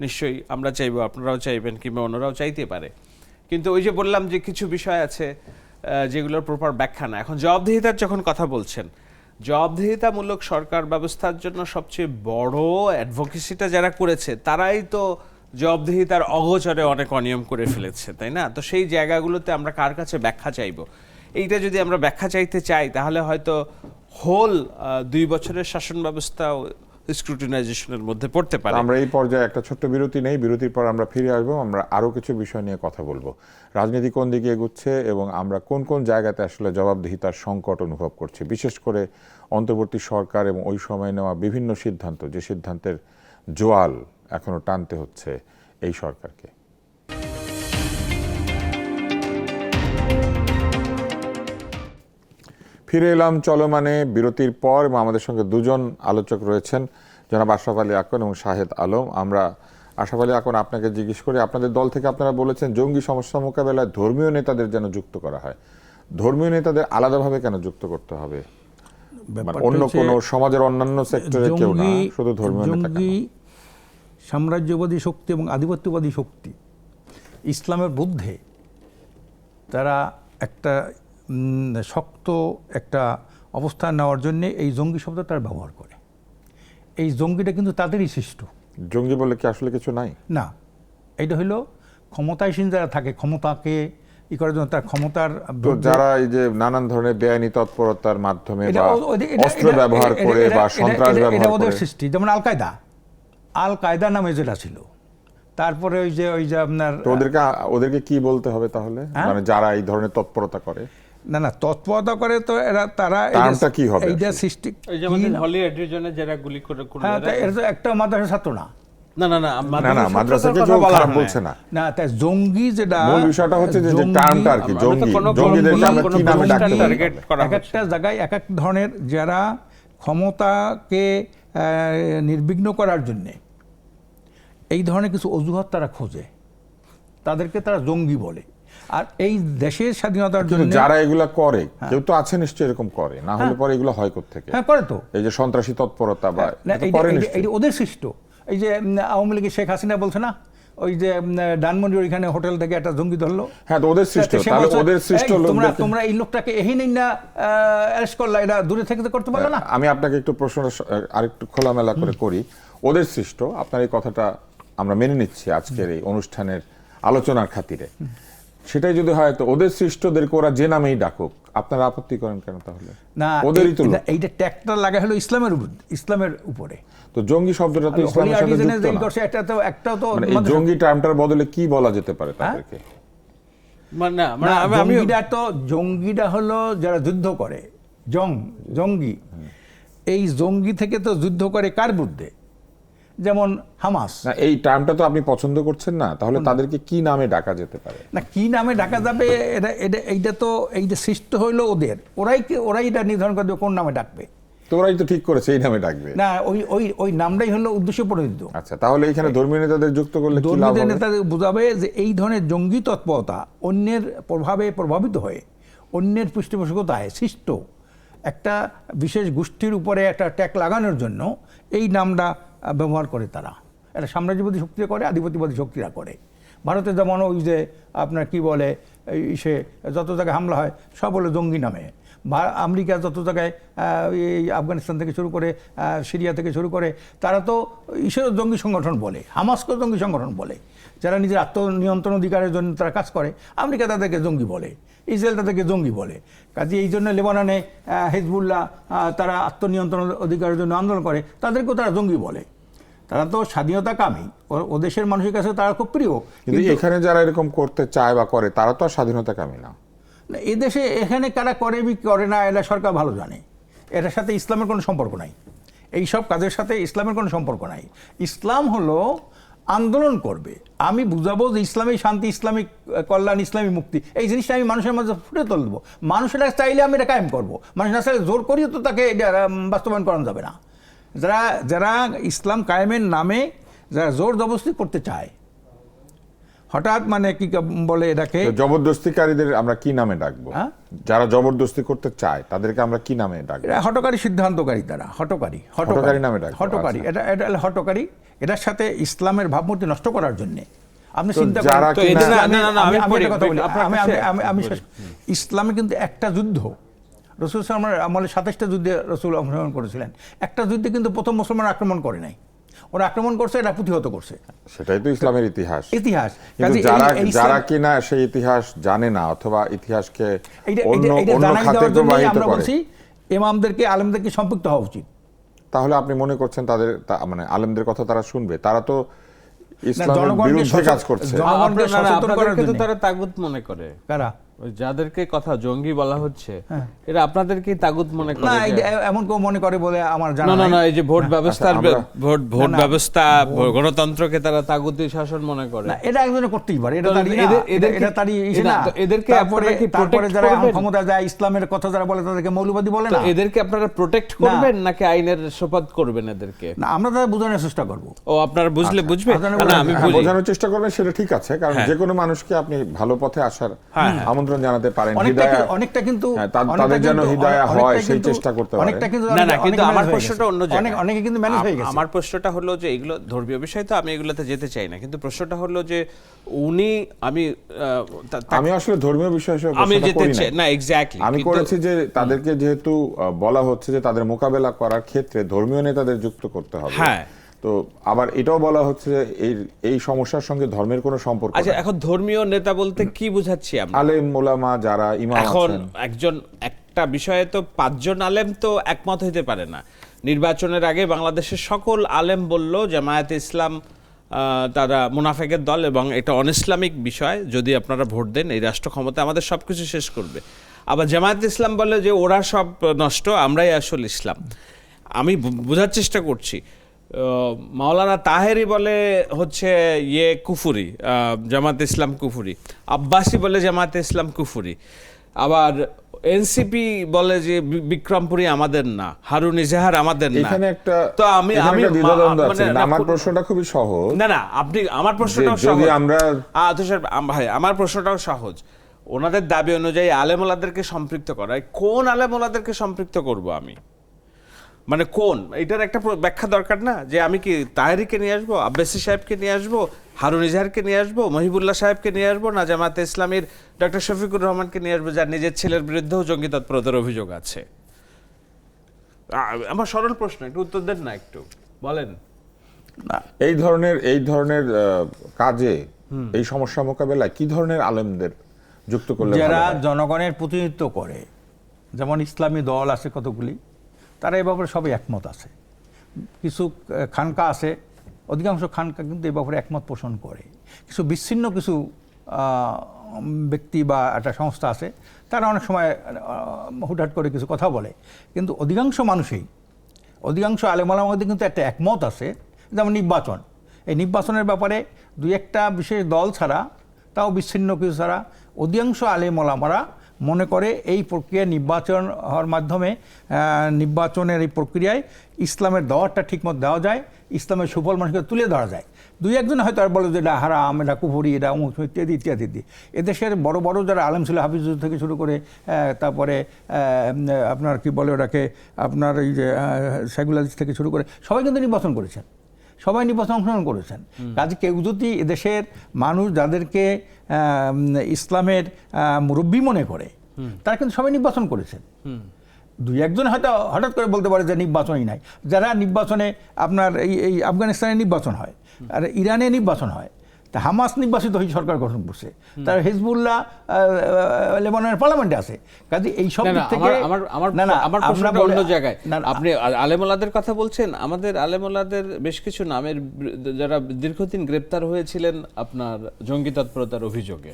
নিশ্চয়ই আমরা চাইবো, আপনারাও চাইবেন, কিংবা অন্যরাও চাইতে পারে। কিন্তু ওই যে বললাম যে কিছু বিষয় আছে যেগুলোর প্রপার ব্যাখ্যা না। এখন জবাবদিহিতার যখন কথা বলছেন, জবাবদিহিতামূলক সরকার ব্যবস্থার জন্য সবচেয়ে বড় অ্যাডভোকেসিটা যারা করেছে তারাই তো জবাবদিহিতার অগোচরে অনেক অনিয়ম করে ফেলেছে, তাই না? তো সেই জায়গাগুলোতে আমরা কার কাছে ব্যাখ্যা চাইবো? এইটা যদি আমরা ব্যাখ্যা চাইতে চাই তাহলে হয়তো হোল 2 বছরের শাসন ব্যবস্থা স্ক্রুটিনাইজেশনের মধ্যে পড়তে পারে। আমরা এই পর্যায়ে একটা ছোট্ট বিরতি নেই, বিরতির পর আমরা ফিরে আসবো। আমরা আরো কিছু বিষয় নিয়ে কথা বলবো, রাজনীতি কোন দিকে এগুচ্ছে এবং আমরা কোন কোন জায়গাতে আসলে জবাবদিহিতার সংকট অনুভব করছি, বিশেষ করে অন্তর্বর্তী সরকার এবং ওই সময় নেওয়া বিভিন্ন সিদ্ধান্ত, যে সিদ্ধান্তের জোয়াল এখনো টানতে হচ্ছে এই সরকারকে। ফিরে এলাম চলমানে বিরতির পর, এবং আমাদের সঙ্গে দুজন আলোচক রয়েছেন, জনাব আশরাফ আলী আকন এবং শাহেদ আলম। আমরা আশরাফ আলী আকন, আপনাকে জিজ্ঞেস করি, আপনাদের দল থেকে আপনারা বলেছেন জঙ্গি সমস্যা মোকাবেলায় ধর্মীয় নেতাদের যেন যুক্ত করা হয়। ধর্মীয় নেতাদের আলাদাভাবে কেন যুক্ত করতে হবে? অন্য কোনো সমাজের অন্যান্য সেক্টরে কেউ না, শুধু ধর্মীয় নেতা? জঙ্গি সাম্রাজ্যবাদী শক্তি এবং আধিপত্যবাদী শক্তি ইসলামের বুদ্ধে তারা একটা শক্ত একটা অবস্থান নেওয়ার জন্য এই জঙ্গি শব্দ তারা ব্যবহার করে। এই জঙ্গিটা কিন্তু তাদেরই সৃষ্ট। জঙ্গি বলে কি আসলে কিছু নাই? না, এটা হলো ক্ষমতাসীন যারা থাকে, ক্ষমতাকে ই করার জন্য, তার ক্ষমতার যারা এই যে নানান ধরনের বেআইনি তৎপরতার মাধ্যমে বা অস্ত্র ব্যবহার করে বা সন্ত্রাস ব্যবহার করে, ওদের সৃষ্টি। যেমন আল কায়দা, আল কায়দা নামে যেটা ছিল, তারপরে ওই যে আপনার তো ওদেরকে কি বলতে হবে তাহলে, মানে যারা এই ধরনের তৎপরতা করে? না তৎপরতা করে তো তারা টার্মটা কি হবে এইটা আসলে? সৃষ্টি ওই যে আমাদের হলি এড্রিজনে যারা গুলি করে হ্যাঁ, এটা তো একটা মাদ্রাসা ছাত্র না। না মাদ্রাসাকে কেউ খারাপ বলছে না। না, তাই জঙ্গি যেটা মূল বিষয়টা হচ্ছে যে জঙ্গি- টার্মটা আর কি, জঙ্গিদেরকে আমরা কি নামে ডাকতে পারি? এক একটা জায়গায় এক এক ধরনের যারা ক্ষমতাকে নির্বিঘ্ন করার জন্যে এই ধরনের কিছু অজুহাত তারা খোঁজে, তাদেরকে তারা জঙ্গি বলে। আর এই দেশের স্বাধীনতার কিন্তু জন্য যারা এগুলা করে, কেউ তো আছে নিশ্চয়ই এরকম করে, না হলে পরে এগুলো হয় কোত্থেকে? হ্যাঁ, করে তো। এই যে সন্ত্রাসী তৎপরতা বা না, এটা তো করে নিশ্চয়ই। এইটা ওদের সৃষ্ট। এই যে আওয়ামী লীগের শেখ হাসিনা বলছে না, ওই যে ডানমন্ডির ওইখানে হোটেল থেকে একটা জঙ্গি ধরলো। হ্যাঁ, তো ওদের সৃষ্ট। সে তাহলে বলছে, ওদের সৃষ্ট এই, লোকদেরকে তোমরা এই লোকটাকে এহিন না অ্যারেস্ট করলা, এটা দূরে থেকে তো করতে পারলো না। আমি আপনাকে একটু প্রশ্ন আরেকটু খোলামেলা করি। ওদের সৃষ্ট, আপনার এই কথাটা আমরা মেনে নিচ্ছি আজকের এই অনুষ্ঠানের আলোচনার খাতিরে। সেটাই যদি হয়, তো ওদের সৃষ্টদেরকে ওরা যে নামেই ডাকুক, আপনারা আপত্তি করেন কেন তাহলে? না, ওদেরই তো লোক। এইটা ট্যাগটা লাগা হলো ইসলামের উপরে। তো জঙ্গি শব্দটা তো ইসলামের সাথে যুক্ত না। একটাও তো মানে এই জঙ্গি টার্মটার বদলে কি বলা যেতে পারে তাদেরকে? জঙ্গিটা হলো যারা যুদ্ধ করে, জঙ্গি। এই জঙ্গি থেকে তো যুদ্ধ করে কার বিরুদ্ধে? যেমন হামাস। না, এই টার্মটা তো আপনি পছন্দ করছেন না, তাহলে তাদেরকে কি নামে ডাকা যেতে পারে? না, কি নামে ডাকা যাবে? এইটা সৃষ্টি হইলো ওদের, ওরাই এটা নির্ধারণ করবে কোন নামে ডাকবে। তো ওরাই তো ঠিক করেছে এই নামে ডাকবে। না, ওই নামটাই হলো উদ্দেশ্য প্রণোদিত। আচ্ছা, তাহলে এখানে ধর্মীয় নেতাদের যুক্ত করলে কি লাভ ধর্মীয় হবে? নেতাদের বোঝাবে যে এই ধরনের জঙ্গি তৎপরতা অন্যের প্রভাবে প্রভাবিত হয়ে, অন্যের পৃষ্ঠপোষকতায় সৃষ্ট একটা বিশেষ গোষ্ঠীর উপরে একটা ট্যাগ লাগানোর জন্য এই নামটা ব্যবহার করে তারা। এটা সাম্রাজ্যবাদী শক্তিরা করে, আধিপত্যবাদী শক্তিরা করে। ভারতে যেমন ওই যে আপনার কি বলে, সে যত জায়গায় হামলা হয় সব হলো জঙ্গি নামে। আমেরিকা যত জায়গায়, এই আফগানিস্তান থেকে শুরু করে সিরিয়া থেকে শুরু করে, তারা তো ঈশ্বর জঙ্গি সংগঠন বলে, হামাসকেও জঙ্গি সংগঠন বলে। যারা নিজের আত্মনিয়ন্ত্রণ অধিকারের জন্য তারা কাজ করে, আমেরিকা তাদেরকে জঙ্গি বলে, ইসরায়েল তাদেরকে জঙ্গি বলে। কাজে এই জন্য লেবাননে হিজবুল্লাহ তারা আত্মনিয়ন্ত্রণ অধিকারের জন্য আন্দোলন করে, তাদেরকেও তারা জঙ্গি বলে। তারা তো স্বাধীনতা কামী, ও দেশের মানুষের কাছে তারা খুব প্রিয়। কিন্তু এখানে যারা এরকম করতে চায় বা করে, তারা তো আর স্বাধীনতা কামী না। এদেশে এখানে কারা করে করে না, এটা সরকার ভালো জানে। এটার সাথে ইসলামের কোনো সম্পর্ক নাই, এই সব কাজের সাথে ইসলামের কোনো সম্পর্ক নাই। ইসলাম হলো আন্দোলন করবে, আমি বুঝাবো যে ইসলামী শান্তি, ইসলামিক কল্যাণ, ইসলামী মুক্তি, এই জিনিসটা আমি মানুষের মাঝে ফুটে তুলবো। মানুষেরা চাইলে আমি এটা কায়েম করবো, মানুষ না চাইলে জোর করিও তো তাকে এটা বাস্তবায়ন করানো যাবে না। যারা ইসলাম কায়েমের নামে যারা জোর জবরদস্তি করতে চায়, হঠাৎ মানে কি বলে এটাকে, জবরদস্তিকারীদের আমরা কি নামে ডাকবো? যারা জবরদস্তি করতে চায় তাদেরকে আমরা কি নামে ডাকবো? হটকারী সিদ্ধান্তকারী, তারা হটকারী নামে ডাকবো। হটকারী, এটা হটকারী। এটার সাথে ইসলামের ভাবমূর্তি নষ্ট করার জন্য আপনি চিন্তা করেন, ইসলামে কিন্তু একটা যুদ্ধ, রসুল আমলে 27টা যুদ্ধে রসুল অংশগ্রহণ করেছিলেন। একটা যুদ্ধে কিন্তু প্রথম মুসলমান আক্রমণ করে নাই, ওরা আক্রমণ করছে, এটা প্রতিহত করছে। সেটাই তো ইসলামের ইতিহাস। কিন্তু যারা কিনা সেই ইতিহাস জানে না, অথবা ইতিহাসকে অন্য খাতে প্রবাহিত করে, ইমামদেরকে, আলেমদেরকে সম্পৃক্ত হওয়া উচিত। তাহলে আপনি মনে করছেন তাদের, মানে আলেমদের কথা তারা শুনবে? তারা তো ইসলামের বিরুদ্ধে কাজ করছে। তারা তাগুত মনে করে। কারা? যাদেরকে কথা জঙ্গি বলা হচ্ছে, এরা আপনাদেরকে তাগুত মনে করে? না, এমন কেউ মনে করে বলে আমার জানা নাই। না, এই যে ভোট ব্যবস্থার ভোট ব্যবস্থা, গণতন্ত্রকে তারা তাগুতি শাসন মনে করে। না, এটা একজনে করতেই পারে, এটা তারই না। এদেরকে তারপরে যারা ক্ষমতা যায়, ইসলামের কথা যারা বলে তাদেরকে মৌলবাদী বলে না। এদেরকে আপনারা প্রোটেক্ট করবেন নাকি আইনের শপথ করবেন এদেরকে? না, আমরা তাদের বোঝানোর চেষ্টা করব। ও, আপনারা বুঝলে বুঝবে, আমি বোঝানোর চেষ্টা করবেন, সেটা ঠিক আছে। কারণ যে কোনো মানুষকে আপনি ভালো পথে আসার আমন্ত্রণ জানাতে পারেন। অনেকটা কিন্তু তাদের যেন হিদায়া হয় সেই চেষ্টা করতে পারেন। না, কিন্তু আমার প্রশ্নটা অন্য জায়গায়। অনেকে কিন্তু ম্যানেজ হয়ে গেছে। আমার প্রশ্নটা হলো যে এগুলো ধর্মীয় বিষয়, তো আমি এগুলোতে যেতে চাই না, কিন্তু প্রশ্নটা হলো যে উনি, আমি আসলে ধর্মীয় বিষয় হিসেবে আমি যেতে চাই না। এক্স্যাক্টলি আমি করেছি যে তাদেরকে যেহেতু বলা হচ্ছে যে তাদের মোকাবেলা করার ক্ষেত্রে ধর্মীয় নেতাদের যুক্ত করতে হবে। হ্যাঁ, তো আবার এটাও বলা হচ্ছে যে এই সমস্যার সঙ্গে ধর্মের কোনো সম্পর্ক নেই। আচ্ছা, এখন ধর্মীয় নেতা বলতে কি বুঝাচ্ছি আমরা? আলেম ওলামা যারা ইমাম আছেন। এখন একটা বিষয়ে তো 5 জন আলেম তো একমত হইতে পারে না। নির্বাচনের আগে বাংলাদেশের সকল আলেম বলল জামায়াতে ইসলাম তারা মুনাফেকের দল এবং এটা অনইসলামিক বিষয়, যদি আপনারা ভোট দেন এই রাষ্ট্র ক্ষমতা আমাদের সব কিছু শেষ করবে। আবার জামায়াতে ইসলাম বলে যে ওরা সব নষ্ট, আমরাই আসল ইসলাম। আমি বোঝার চেষ্টা করছি, মাওলানা তাহেরি বলে হচ্ছে কুফুরি, জামায়াতে ইসলাম কুফুরি, আব্বাসী বলে জামায়াতে ইসলাম কুফুরি, আবার এনসিপি বলে যে বিক্রমপুরী আমাদের না, হারুন ইজাহার আমাদের না। এখানে একটা তো আমি দ্বিধাদ্বন্দ্ব আছে। আমার প্রশ্নটা খুবই সহজ। না আপনি আমার প্রশ্নটাও সহজ। যদি আমরা ভাই আমার প্রশ্নটাও সহজ। ওনাদের দাবি অনুযায়ী আলেমোলাদেরকে সম্পৃক্ত করা, কোন আলেমোলাদেরকে সম্পৃক্ত করব আমি? মানে কোন, এটার একটা ব্যাখ্যা দরকার না? যে আমি কি তাহেরিকে নিয়ে আসবো, আব্বাসী সাহেবকে নিয়ে আসবো, হারুন ইজাহারকে নিয়ে আসবো, মহিবুল্লাহ সাহেবকে নিয়ে আসবো, না জামায়াতে ইসলামীর ডক্টর শফিকুর রহমানকে নিয়ে আসবো যার নিজের ছেলের বিরুদ্ধেও জঙ্গি তৎপরতার অভিযোগ আছে? আমার সরল প্রশ্ন, একটু উত্তর দেন না, একটু বলেন। এই ধরনের কাজে, এই সমস্যা মোকাবেলায় কি ধরনের আলেমদের যুক্ত করলে? যারা জনগণের প্রতিনিধিত্ব করে, যেমন ইসলামী দল আছে কতগুলি, তারা এ ব্যাপারে সবাই একমত আছে। কিছু খানকা আছে, অধিকাংশ খানকা কিন্তু এ ব্যাপারে একমত পোষণ করে। কিছু বিচ্ছিন্ন কিছু ব্যক্তি বা একটা সংস্থা আছে, তারা অনেক সময় হুটহাট করে কিছু কথা বলে, কিন্তু অধিকাংশ আলেমালার মধ্যে কিন্তু একটা একমত আছে। যেমন নির্বাচন, এই নির্বাচনের ব্যাপারে দুই একটা বিশেষ দল ছাড়া, তাও বিচ্ছিন্ন কিছু ছাড়া অধিকাংশ আলেমালামারা মনে করে এই প্রক্রিয়া নির্বাচন হওয়ার মাধ্যমে নির্বাচনের এই প্রক্রিয়ায় ইসলামের দাওয়াতটা ঠিকমতো দেওয়া যায়, ইসলামের সুফল মানুষকে তুলে ধরা যায়। দুই একজন হয়তো আর বলে যে এটা হারাম, এটা কুফরি, এটা অমুক ইত্যাদি ইত্যাদি। এদেশের বড় বড় যারা আলেম ছিল, হাফিজুর থেকে শুরু করে তারপরে আপনার কি বলে ওটাকে, আপনার এই যে সেগুলো থেকে শুরু করে সবাই কিন্তু নির্বাচন করেছেন, সবাই নির্বাচন অংশগ্রহণ করেছেন। কাজে কেউ যদি এদেশের মানুষ যাদেরকে ইসলামের মুরব্বী মনে করে, তারা কিন্তু সবাই নির্বাচন করেছেন। দুই একজন হয়তো হঠাৎ করে বলতে পারে যে নির্বাচনই নাই। যারা নির্বাচনে আপনার এই আফগানিস্তানে নির্বাচন হয়, আর ইরানে নির্বাচন হয়, তা হামাস নির্বাচিত হয়ে সরকার গঠন করছে, তার হিজবুল্লাহ লেবাননের পার্লামেন্টে আছে। কাজে এই সব দিক থেকে আমার প্রশ্নটা অন্য জায়গায়। আপনি আলেমোলাদের কথা বলছেন, আমাদের আলেমোলাদের বেশ কিছু নামের যারা দীর্ঘদিন গ্রেপ্তার হয়েছিলেন আপনার জঙ্গি তৎপরতার অভিযোগে,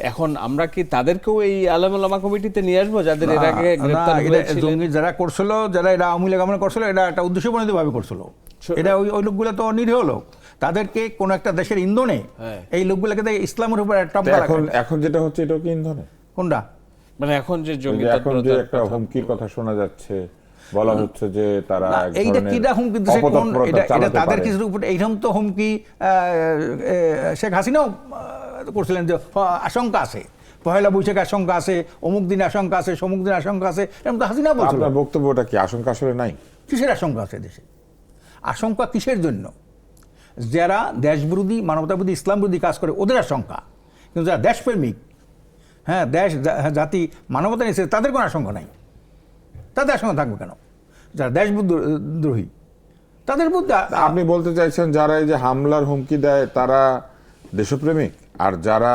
এখন আমরা কি তাদেরকেও এই আলেমোলামা কমিটিতে নিয়ে আসবো যাদের এর আগে গ্রেপ্তার হয়েছিল? জঙ্গি যারা করছিল, যারা এটা আওয়ামী লীগ আমলে করছিল, এটা একটা উদ্দেশ্যপ্রণোদিতভাবে করছিল। এটা ওই লোকগুলো তো নিরীহ লোক, তাদেরকে কোন একটা দেশের ইন্ধনে এই লোকগুলোকে ইসলামের উপর এখন যেটা হচ্ছে, এটা কি ইন্ধনে? কোনটা? মানে এখন যে জঙ্গি এখন যে একটা হুমকির কথা শোনা যাচ্ছে, বলা হচ্ছে যে তারা এইটা কিটা হুমকি দিচ্ছে, কোন এটা তাদের কিছুর উপর এইরকম তো হুমকি শেখ হাসিনাও করছিলেন যে আশঙ্কা আছে, পহেলা বৈশাখ আশঙ্কা আছে, অমুক দিন আশঙ্কা আছে, সমুক দিন আশঙ্কা আছে, এরকম তো হাসিনা বলছিল। আপনার বক্তব্যটা কি? আশঙ্কা আসলে নাই? কিসের আশঙ্কা আছে দেশে? আশঙ্কা কিসের জন্য? যারা দেশবিরোধী, মানবতাবিরোধী, ইসলাম বিরোধী কাজ করে ওদের আশঙ্কা, কিন্তু যারা দেশপ্রেমিক, হ্যাঁ দেশ জাতি মানবতা নিয়েছে, তাদের কোনো আশঙ্কা নাই। তাদের আশঙ্কা থাকবে কেন? যারা দেশদ্রোহী তাদের মধ্যে। আপনি বলতে চাইছেন যারা এই যে হামলার হুমকি দেয় তারা দেশপ্রেমিক, আর যারা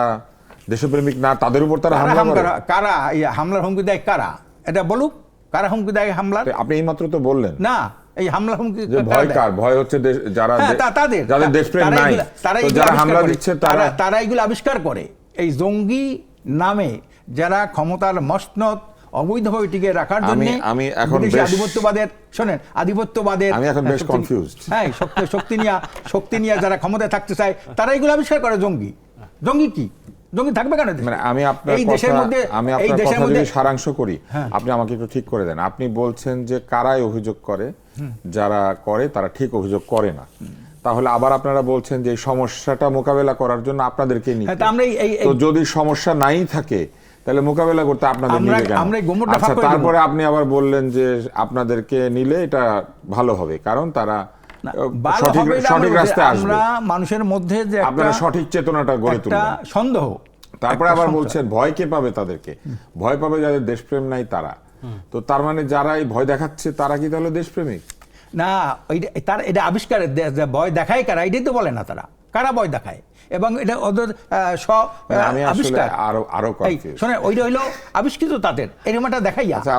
দেশপ্রেমিক না তাদের উপর তারা হামলা করে? কারা এই হামলার হুমকি দেয়? কারা এটা বলুক, কারা হুমকি দেয় হামলার? আপনি এইমাত্র তো বললেন না, এই হামলা হুমকি ভয় কার? ভয় হচ্ছে যারা যাদের দেশপ্রেম নাই, যারা হামলা দিচ্ছে তারা এগুলো আবিষ্কার করে। এই জঙ্গি নামে যারা ক্ষমতার মসনদ অবৈধভাবে টিকে রাখার জন্য আমি এখন আধিপত্যবাদের, শোনেন, আধিপত্যবাদের আমি এখন বেশ কনফিউজড। হ্যাঁ, শক্তি নিয়ে যারা ক্ষমতায় থাকতে চায় তারা এগুলো আবিষ্কার করে। জঙ্গি কি? জঙ্গি থাকবে কেন? মানে আমি আপনার কথা যদি সারাংশ করি, আপনি আমাকে একটু ঠিক করে দেন। আপনি বলছেন যে কারাই অভিযোগ করে, যারা করে তারা ঠিক অভিযোগ করে না। তাহলে আবার আপনারা বলছেন যে এই সমস্যাটা মোকাবেলা করার জন্য আপনাদেরকে নিতে। তো যদি সমস্যা নাই থাকে তাহলে মোকাবেলা করতে আপনাদের নিবে কেন? আচ্ছা, তারপরে আপনি আবার বললেন যে আপনাদেরকে নিলে এটা ভালো হবে, কারণ তারা সঠিক রাস্তায় আসবে। আমরা মানুষের মধ্যে যে আপনারা সঠিক চেতনাটা গড়ে তুলবেন, সন্দেহ। তারপরে আবার বলছেন ভয় কে পাবে? তাদেরকে ভয় পাবে যাদের দেশপ্রেম নাই তারা। তো তার মানে যারা এই ভয় দেখাচ্ছে তারা কি তাহলে দেশপ্রেমিক? না, তার এটা আবিষ্কার ভয় দেখায় কারা, এটাই তো বলে না তারা। কারা ভয় দেখায়? এবং এটা ওদের আমি আসলে আবিষ্কার। আরো এই confused। শোনেন, ওইটা হইলো আবিষ্কৃত তাদের, এরকম একটা দেখাইয়া আচ্ছা,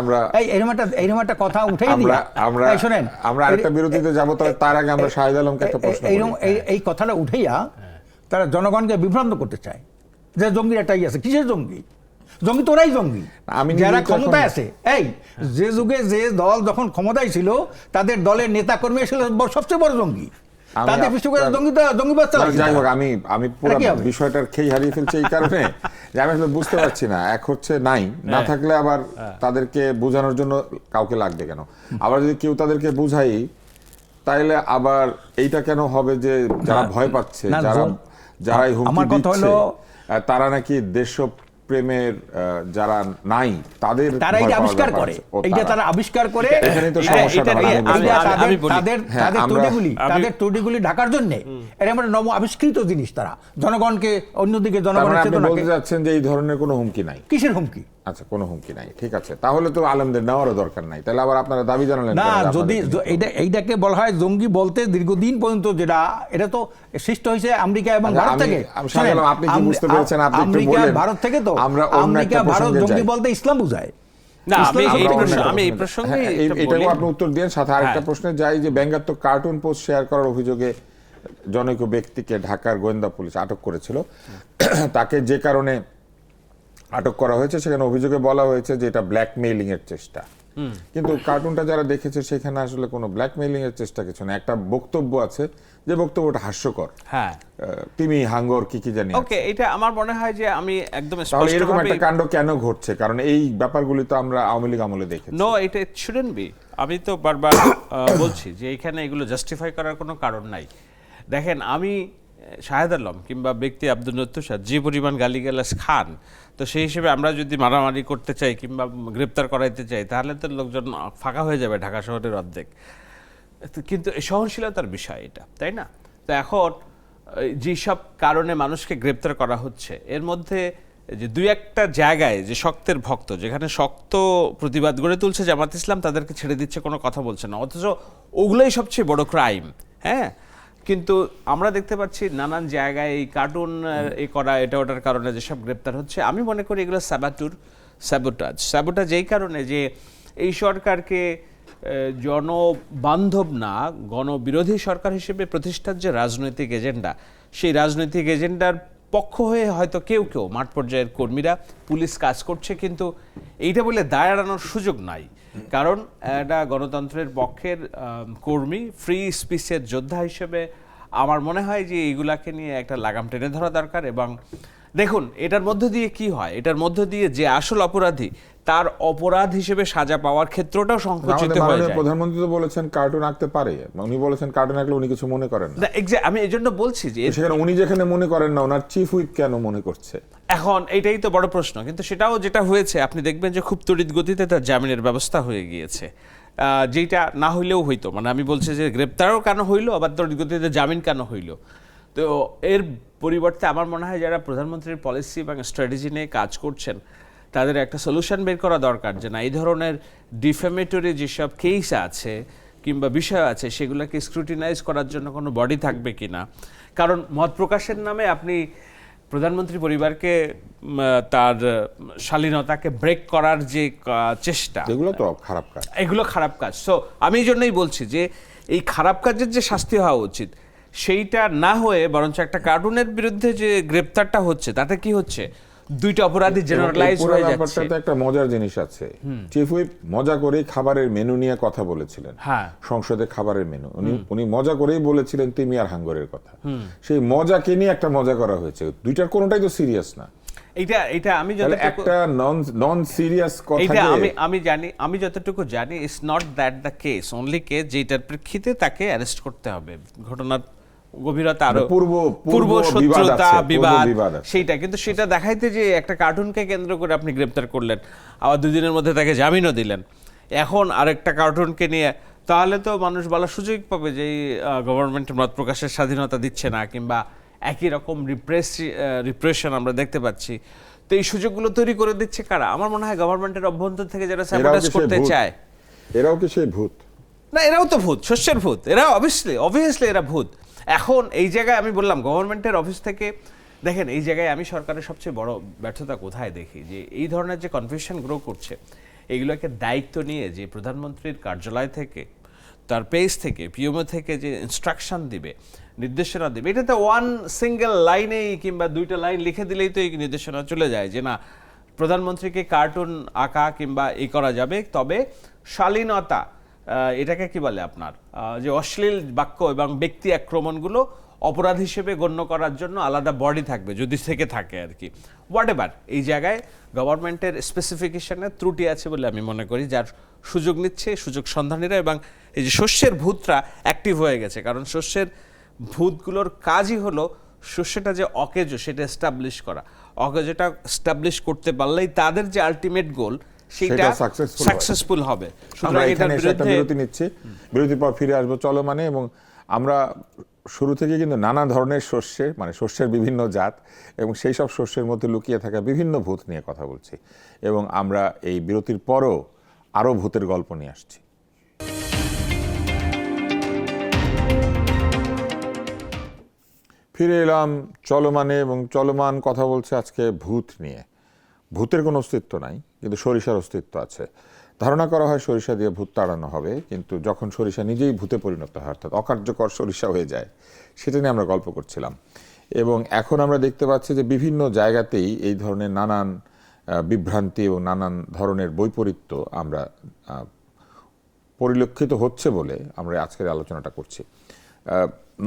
এরকম একটা কথা উঠেই আমরা দিয়া আমরা এই শোনেন, আমরা আরেকটা বিরতিতে যাব, তবে তার আগে আমরা শাহিদ আলমকে একটা প্রশ্ন করি। এই কথাটা উঠাইয়া তারা জনগণকে বিভ্রান্ত করতে চায় যে জঙ্গির একটাই আছে। কিসের জঙ্গি? জঙ্গি তোরাই জঙ্গি, আমি যারা নিজেই তো ক্ষমতায় এখন- আছে। এই যে যুগে যে দল যখন ক্ষমতায় ছিল, তাদের দলের নেতা কর্মী ছিল সবচেয়ে বড় জঙ্গি। আমি তাদের পিছু করে আপনার- জঙ্গিবাদ চালাচ্ছে যাই হোক, তারা। আমি পুরো কি হবে? বিষয়টার খেই হারিয়ে ফেলছি এই কারণে যে আমি আসলে বুঝতে পারছি না। এক হচ্ছে নাই না থাকলে আবার তাদেরকে বোঝানোর জন্য কাউকে লাগবে কেন? আবার যদি কেউ তাদেরকে বুঝাই, তাইলে আবার এইটা কেন হবে যে যারা ভয় পাচ্ছে, না, যারা এই হুমকি আমার কথা দিচ্ছে, হলো তারা নাকি দেশপ্রেমের যারা নাই তাদের তারা ভয় এটা পাওয়ার আবিষ্কার ব্যাপার করে, আছে। ও, এইটা তারা আবিষ্কার করে। এখানেই তো হ্যাঁ, সমস্যাটা এটা হয়, নিয়ে আমি বুঝতে আমি- পারছি। আমি বলি। তাদের হ্যাঁ, তাদের ত্রুটিগুলি ঢাকার জন্য এরকম একটা নব আবিষ্কৃত জিনিস, তারা জনগণকে অন্যদিকে তার মানে জনগণের আপনি চেতনাকে। বলতে যাচ্ছেন যে এই ধরনের কোনো হুমকি নাই? কিসের হুমকি? আচ্ছা, কোনো হুমকি নাই, ঠিক আছে। তাহলে তো আলেমদের নেওয়ারও দরকার নাই। তাহলে আবার আপনারা দাবি জানালেন না, কেন যে যদি আপনাদেরকে নিতে হবে? এইটাকে বলা হয় জঙ্গি বলতে দীর্ঘদিন পর্যন্ত যেটা, এটা তো সৃষ্টি হয়েছে আমেরিকা এবং আচ্ছা, ভারত থেকে। আমি শাহ আলম, আপনি কি বুঝতে পেরেছেন? আপনি একটু আমেরিকা বলেন। ভারত থেকে তো। আমরা অন্য আমেরিকা একটা ভারত প্রসঙ্গে জঙ্গি যাই। বলতে ইসলাম বুঝায়। না, ইসলাম আমি এই সত্যি প্রসঙ্গে হ্যাঁ, একটু এটাও বলি। আপনি উত্তর দিন। সাথে আরেকটা হ্যাঁ। প্রশ্নে যাই যে ব্যঙ্গাত্মক কার্টুন পোস্ট শেয়ার করার অভিযোগে জনৈক ব্যক্তিকে ঢাকার গোয়েন্দা পুলিশ আটক করেছিল। তাকে যে কারণে আটক করা হয়েছে, সেখানে অভিযোগে বলা হয়েছে যে এটা ব্ল্যাকমেইলিং এর চেষ্টা। কিন্তু কার্টুনটা যারা দেখেছে সেখানে আসলে কোনো ব্ল্যাকমেইলিং এর চেষ্টা কিছু না। একটা বক্তব্য আছে, যে বক্তব্যটা হাস্যকর। হ্যাঁ, তিমি হাঙ্গর কি জানি আছে। ওকে, এটা আমার মনে হয় যে আমি একদম তাহলে এরকম স্পষ্টভাবে একটা কাণ্ড কেন ঘটছে? কারণ এই ব্যাপারগুলি তো আমরা আওয়ামী লীগ আমলে দেখেছি। নো, এটা শুডেন্ট বি। আমি তো বারবার বলছি যে এখানে এগুলো জাস্টিফাই করার কোনো কারণ নাই। দেখেন, আমি শাহেদ আলম কিংবা ব্যক্তি আব্দুল নত্তুর যে পরিমাণ গালিগালাজ খান, তো সেই হিসেবে আমরা যদি মারামারি করতে চাই কিংবা গ্রেপ্তার করাইতে চাই, তাহলে তো লোকজন ফাঁকা হয়ে যাবে ঢাকা শহরের অর্ধেক। কিন্তু সহনশীলতার বিষয় এটা, তাই না? তো এখন যেসব কারণে মানুষকে গ্রেপ্তার করা হচ্ছে, এর মধ্যে যে দুই একটা জায়গায় যে শক্তের ভক্ত, যেখানে শক্ত প্রতিবাদ গড়ে তুলছে জামাত ইসলাম, তাদেরকে ছেড়ে দিচ্ছে, কোনো কথা বলছে না, অথচ ওগুলোই সবচেয়ে বড় ক্রাইম। হ্যাঁ, কিন্তু আমরা দেখতে পাচ্ছি নানান জায়গায় এই কার্টুন এ করা এটা ওটার কারণে যেসব গ্রেপ্তার হচ্ছে, আমি মনে করি এগুলো স্যাবোটাজ এই কারণে যে এই সরকারকে জনবান্ধব না, গণবিরোধী সরকার হিসেবে প্রতিষ্ঠার যে রাজনৈতিক এজেন্ডা, সেই রাজনৈতিক এজেন্ডার পক্ষ হয়ে হয়তো কেউ কেউ মাঠ পর্যায়ের কর্মীরা, পুলিশ কাজ করছে, কিন্তু এইটা বলে দায় এড়ানোর সুযোগ নাই। কারণ এটা গণতন্ত্রের পক্ষের কর্মী, ফ্রি স্পিচের যোদ্ধা হিসেবে আমার মনে হয় যে এইগুলাকে নিয়ে একটা লাগাম টেনে ধরা দরকার। এবং দেখুন, এটার মধ্য দিয়ে কি হয়, এটার মধ্য দিয়ে যে আসল অপরাধী তার অপরাধ হিসেবে সাজা পাওয়ার ক্ষেত্রটাও সংকুচিত আমাদের হয়ে মাননীয় যায়। প্রধানমন্ত্রী তো বলেছেন কার্টুন আঁকতে পারে। উনি বলেছেন কার্টুন আঁকলে উনি কিছু মনে করেন না। আমি এই জন্য বলছি যে সেখানে উনি যেখানে মনে করেন না, ওনার চিফ হুইপ কেন মনে করছে? এখন এটাই তো বড় প্রশ্ন। কিন্তু সেটাও যেটা হয়েছে, আপনি দেখবেন যে খুব তড়িৎ গতিতে তার জামিনের ব্যবস্থা হয়ে গিয়েছে, যেটা না হইলেও হইতো। মানে আমি বলছি যে গ্রেপ্তারও কেন হইলো, আবার তড়িৎ গতিতে জামিন কেন হইলো? তো এর পরিবর্তে আমার মনে হয় যারা প্রধানমন্ত্রীর পলিসি এবং স্ট্র্যাটেজি নিয়ে কাজ করছেন, তাদের একটা সলিউশন বের করা দরকার যে না, এই ধরনের ডিফেমেটরি যেসব কেস আছে কিংবা বিষয় আছে, সেগুলোকে স্ক্রুটিনাইজ করার জন্য কোনো বডি থাকবে কি না। কারণ মত প্রকাশের নামে আপনি প্রধানমন্ত্রী পরিবারকে তার শালীনতাকে ব্রেক করার যে চেষ্টা, এগুলো তো খারাপ কাজ। এগুলো খারাপ কাজ। সো আমি এই জন্যই বলছি যে এই খারাপ কাজের যে শাস্তি হওয়া উচিত, সেইটা না হয়ে বরঞ্চ একটা কার্টুনের বিরুদ্ধে যে গ্রেপ্তারটা হচ্ছে, তাতে কি হচ্ছে, দুইটা অপরাধী জেনারেলাইজ পুরো হয়ে যাচ্ছে। ব্যাপারটাতে একটা মজার জিনিস আছে। চিফ হুইপ মজা করেই খাবারের মেনু নিয়ে কথা বলেছিলেন। হ্যাঁ, সংসদে খাবারের মেনু উনি মজা করেই বলেছিলেন তিমি আর হাঙ্গরের কথা। সেই মজাকে নিয়ে একটা মজা করা হয়েছে। দুইটার কোনোটাই তো সিরিয়াস না। এটা আমি তাহলে যতটুকু একটা নন সিরিয়াস কথা। এটা আমি যতটুকু জানি, it's not that the case, only case যেটার প্রেক্ষিতে তাকে অ্যারেস্ট করতে হবে। ঘটনার গভীরতা আরো পূর্ব শত্রুতা, বিবাদ, সেইটা কিন্তু সেটা দেখাইতে যে একটা কার্টুনকে কেন্দ্র করে আপনি গ্রেপ্তার করলেন, আবার দুদিনের মধ্যে তাকে জামিনও দিলেন। এখন আরেকটা কার্টুনকে নিয়ে, তাহলে তো মানুষ বলার সুযোগ পাবে যে গভর্নমেন্টের মত প্রকাশের স্বাধীনতা দিচ্ছে না, কিংবা একই রকম রিপ্রেশন আমরা দেখতে পাচ্ছি। তো এই সুযোগগুলো তৈরি করে দিচ্ছে কারা? আমার মনে হয় গভর্নমেন্টের অভ্যন্তর থেকে যারা স্যাবোটাজ করতে চায়। এরাও কি সেই ভূত? না, এরাও তো ভূত, শস্যের ভূত, এরা অবভিয়াসলি এরা ভূত। এখন এই জায়গায় আমি বললাম গভর্নমেন্টের অফিস থেকে দেখেন, এই জায়গায় আমি সরকারের সবচেয়ে বড় ব্যর্থতা কোথায় দেখি, যে এই ধরনের যে কনফিউশন গ্রো করছে, এগুলোকে দায়িত্ব নিয়ে যে প্রধানমন্ত্রীর কার্যালয় থেকে, তার পেজ থেকে, পিএমও থেকে যে ইনস্ট্রাকশন দিবে, নির্দেশনা দিবে, এটাতে ওয়ান সিঙ্গেল লাইনেই কিংবা 2টা লাইন লিখে দিলেই তো এই নির্দেশনা চলে যায় যে না, প্রধানমন্ত্রীকে কার্টুন আঁকা কিংবা এই করা যাবে, তবে শালীনতা, এটাকে কি বলে আপনার, যে অশ্লীল বাক্য এবং ব্যক্তি আক্রমণগুলো অপরাধ হিসেবে গণ্য করার জন্য আলাদা বডি থাকবে, যদি থেকে থাকে আর কি। হোয়াট এভার, এই জায়গায় গভর্নমেন্টের স্পেসিফিকেশনে ত্রুটি আছে বলে আমি মনে করি, যার সুযোগ নিচ্ছে সুযোগ সন্ধানীরা, এবং এই যে শস্যের ভূতরা অ্যাক্টিভ হয়ে গেছে। কারণ শস্যের ভূতগুলোর কাজই হলো শস্যটা যে অকেজো সেটা এস্টাবলিশ করা, অকেজোটা এস্টাবলিশ করতে পারলেই তাদের যে আলটিমেট গোল সেটা সাকসেসফুল হবে। আমরা এখানে একটা বিরতি নিচ্ছি, বিরতির পর ফিরে আসবো চলমানে। এবং আমরা শুরু থেকে কিন্তু নানা ধরনের শস্যের, মানে শস্যের বিভিন্ন জাত এবং সেই সব শস্যের মধ্যে লুকিয়ে থাকা বিভিন্ন ভূত নিয়ে কথা বলছি, এবং আমরা এই বিরতির পরও আরও ভূতের গল্প নিয়ে আসছি। ফিরে এলাম চলমানে, এবং চলমান কথা বলছে আজকে ভূত নিয়ে। ভূতের কোনো অস্তিত্ব নাই, কিন্তু সরিষার অস্তিত্ব আছে। ধারণা করা হয় সরিষা দিয়ে ভূত তাড়ানো হবে, কিন্তু যখন সরিষা নিজেই ভূতে পরিণত হয়, অর্থাৎ অকার্যকর সরিষা হয়ে যায়, সেটা নিয়ে আমরা গল্প করছিলাম। এবং এখন আমরা দেখতে পাচ্ছি যে বিভিন্ন জায়গাতেই এই ধরনের নানান বিভ্রান্তি ও নানান ধরনের বৈপরীত্য আমরা পরিলক্ষিত হচ্ছে বলে আমরা আজকের আলোচনাটা করছি।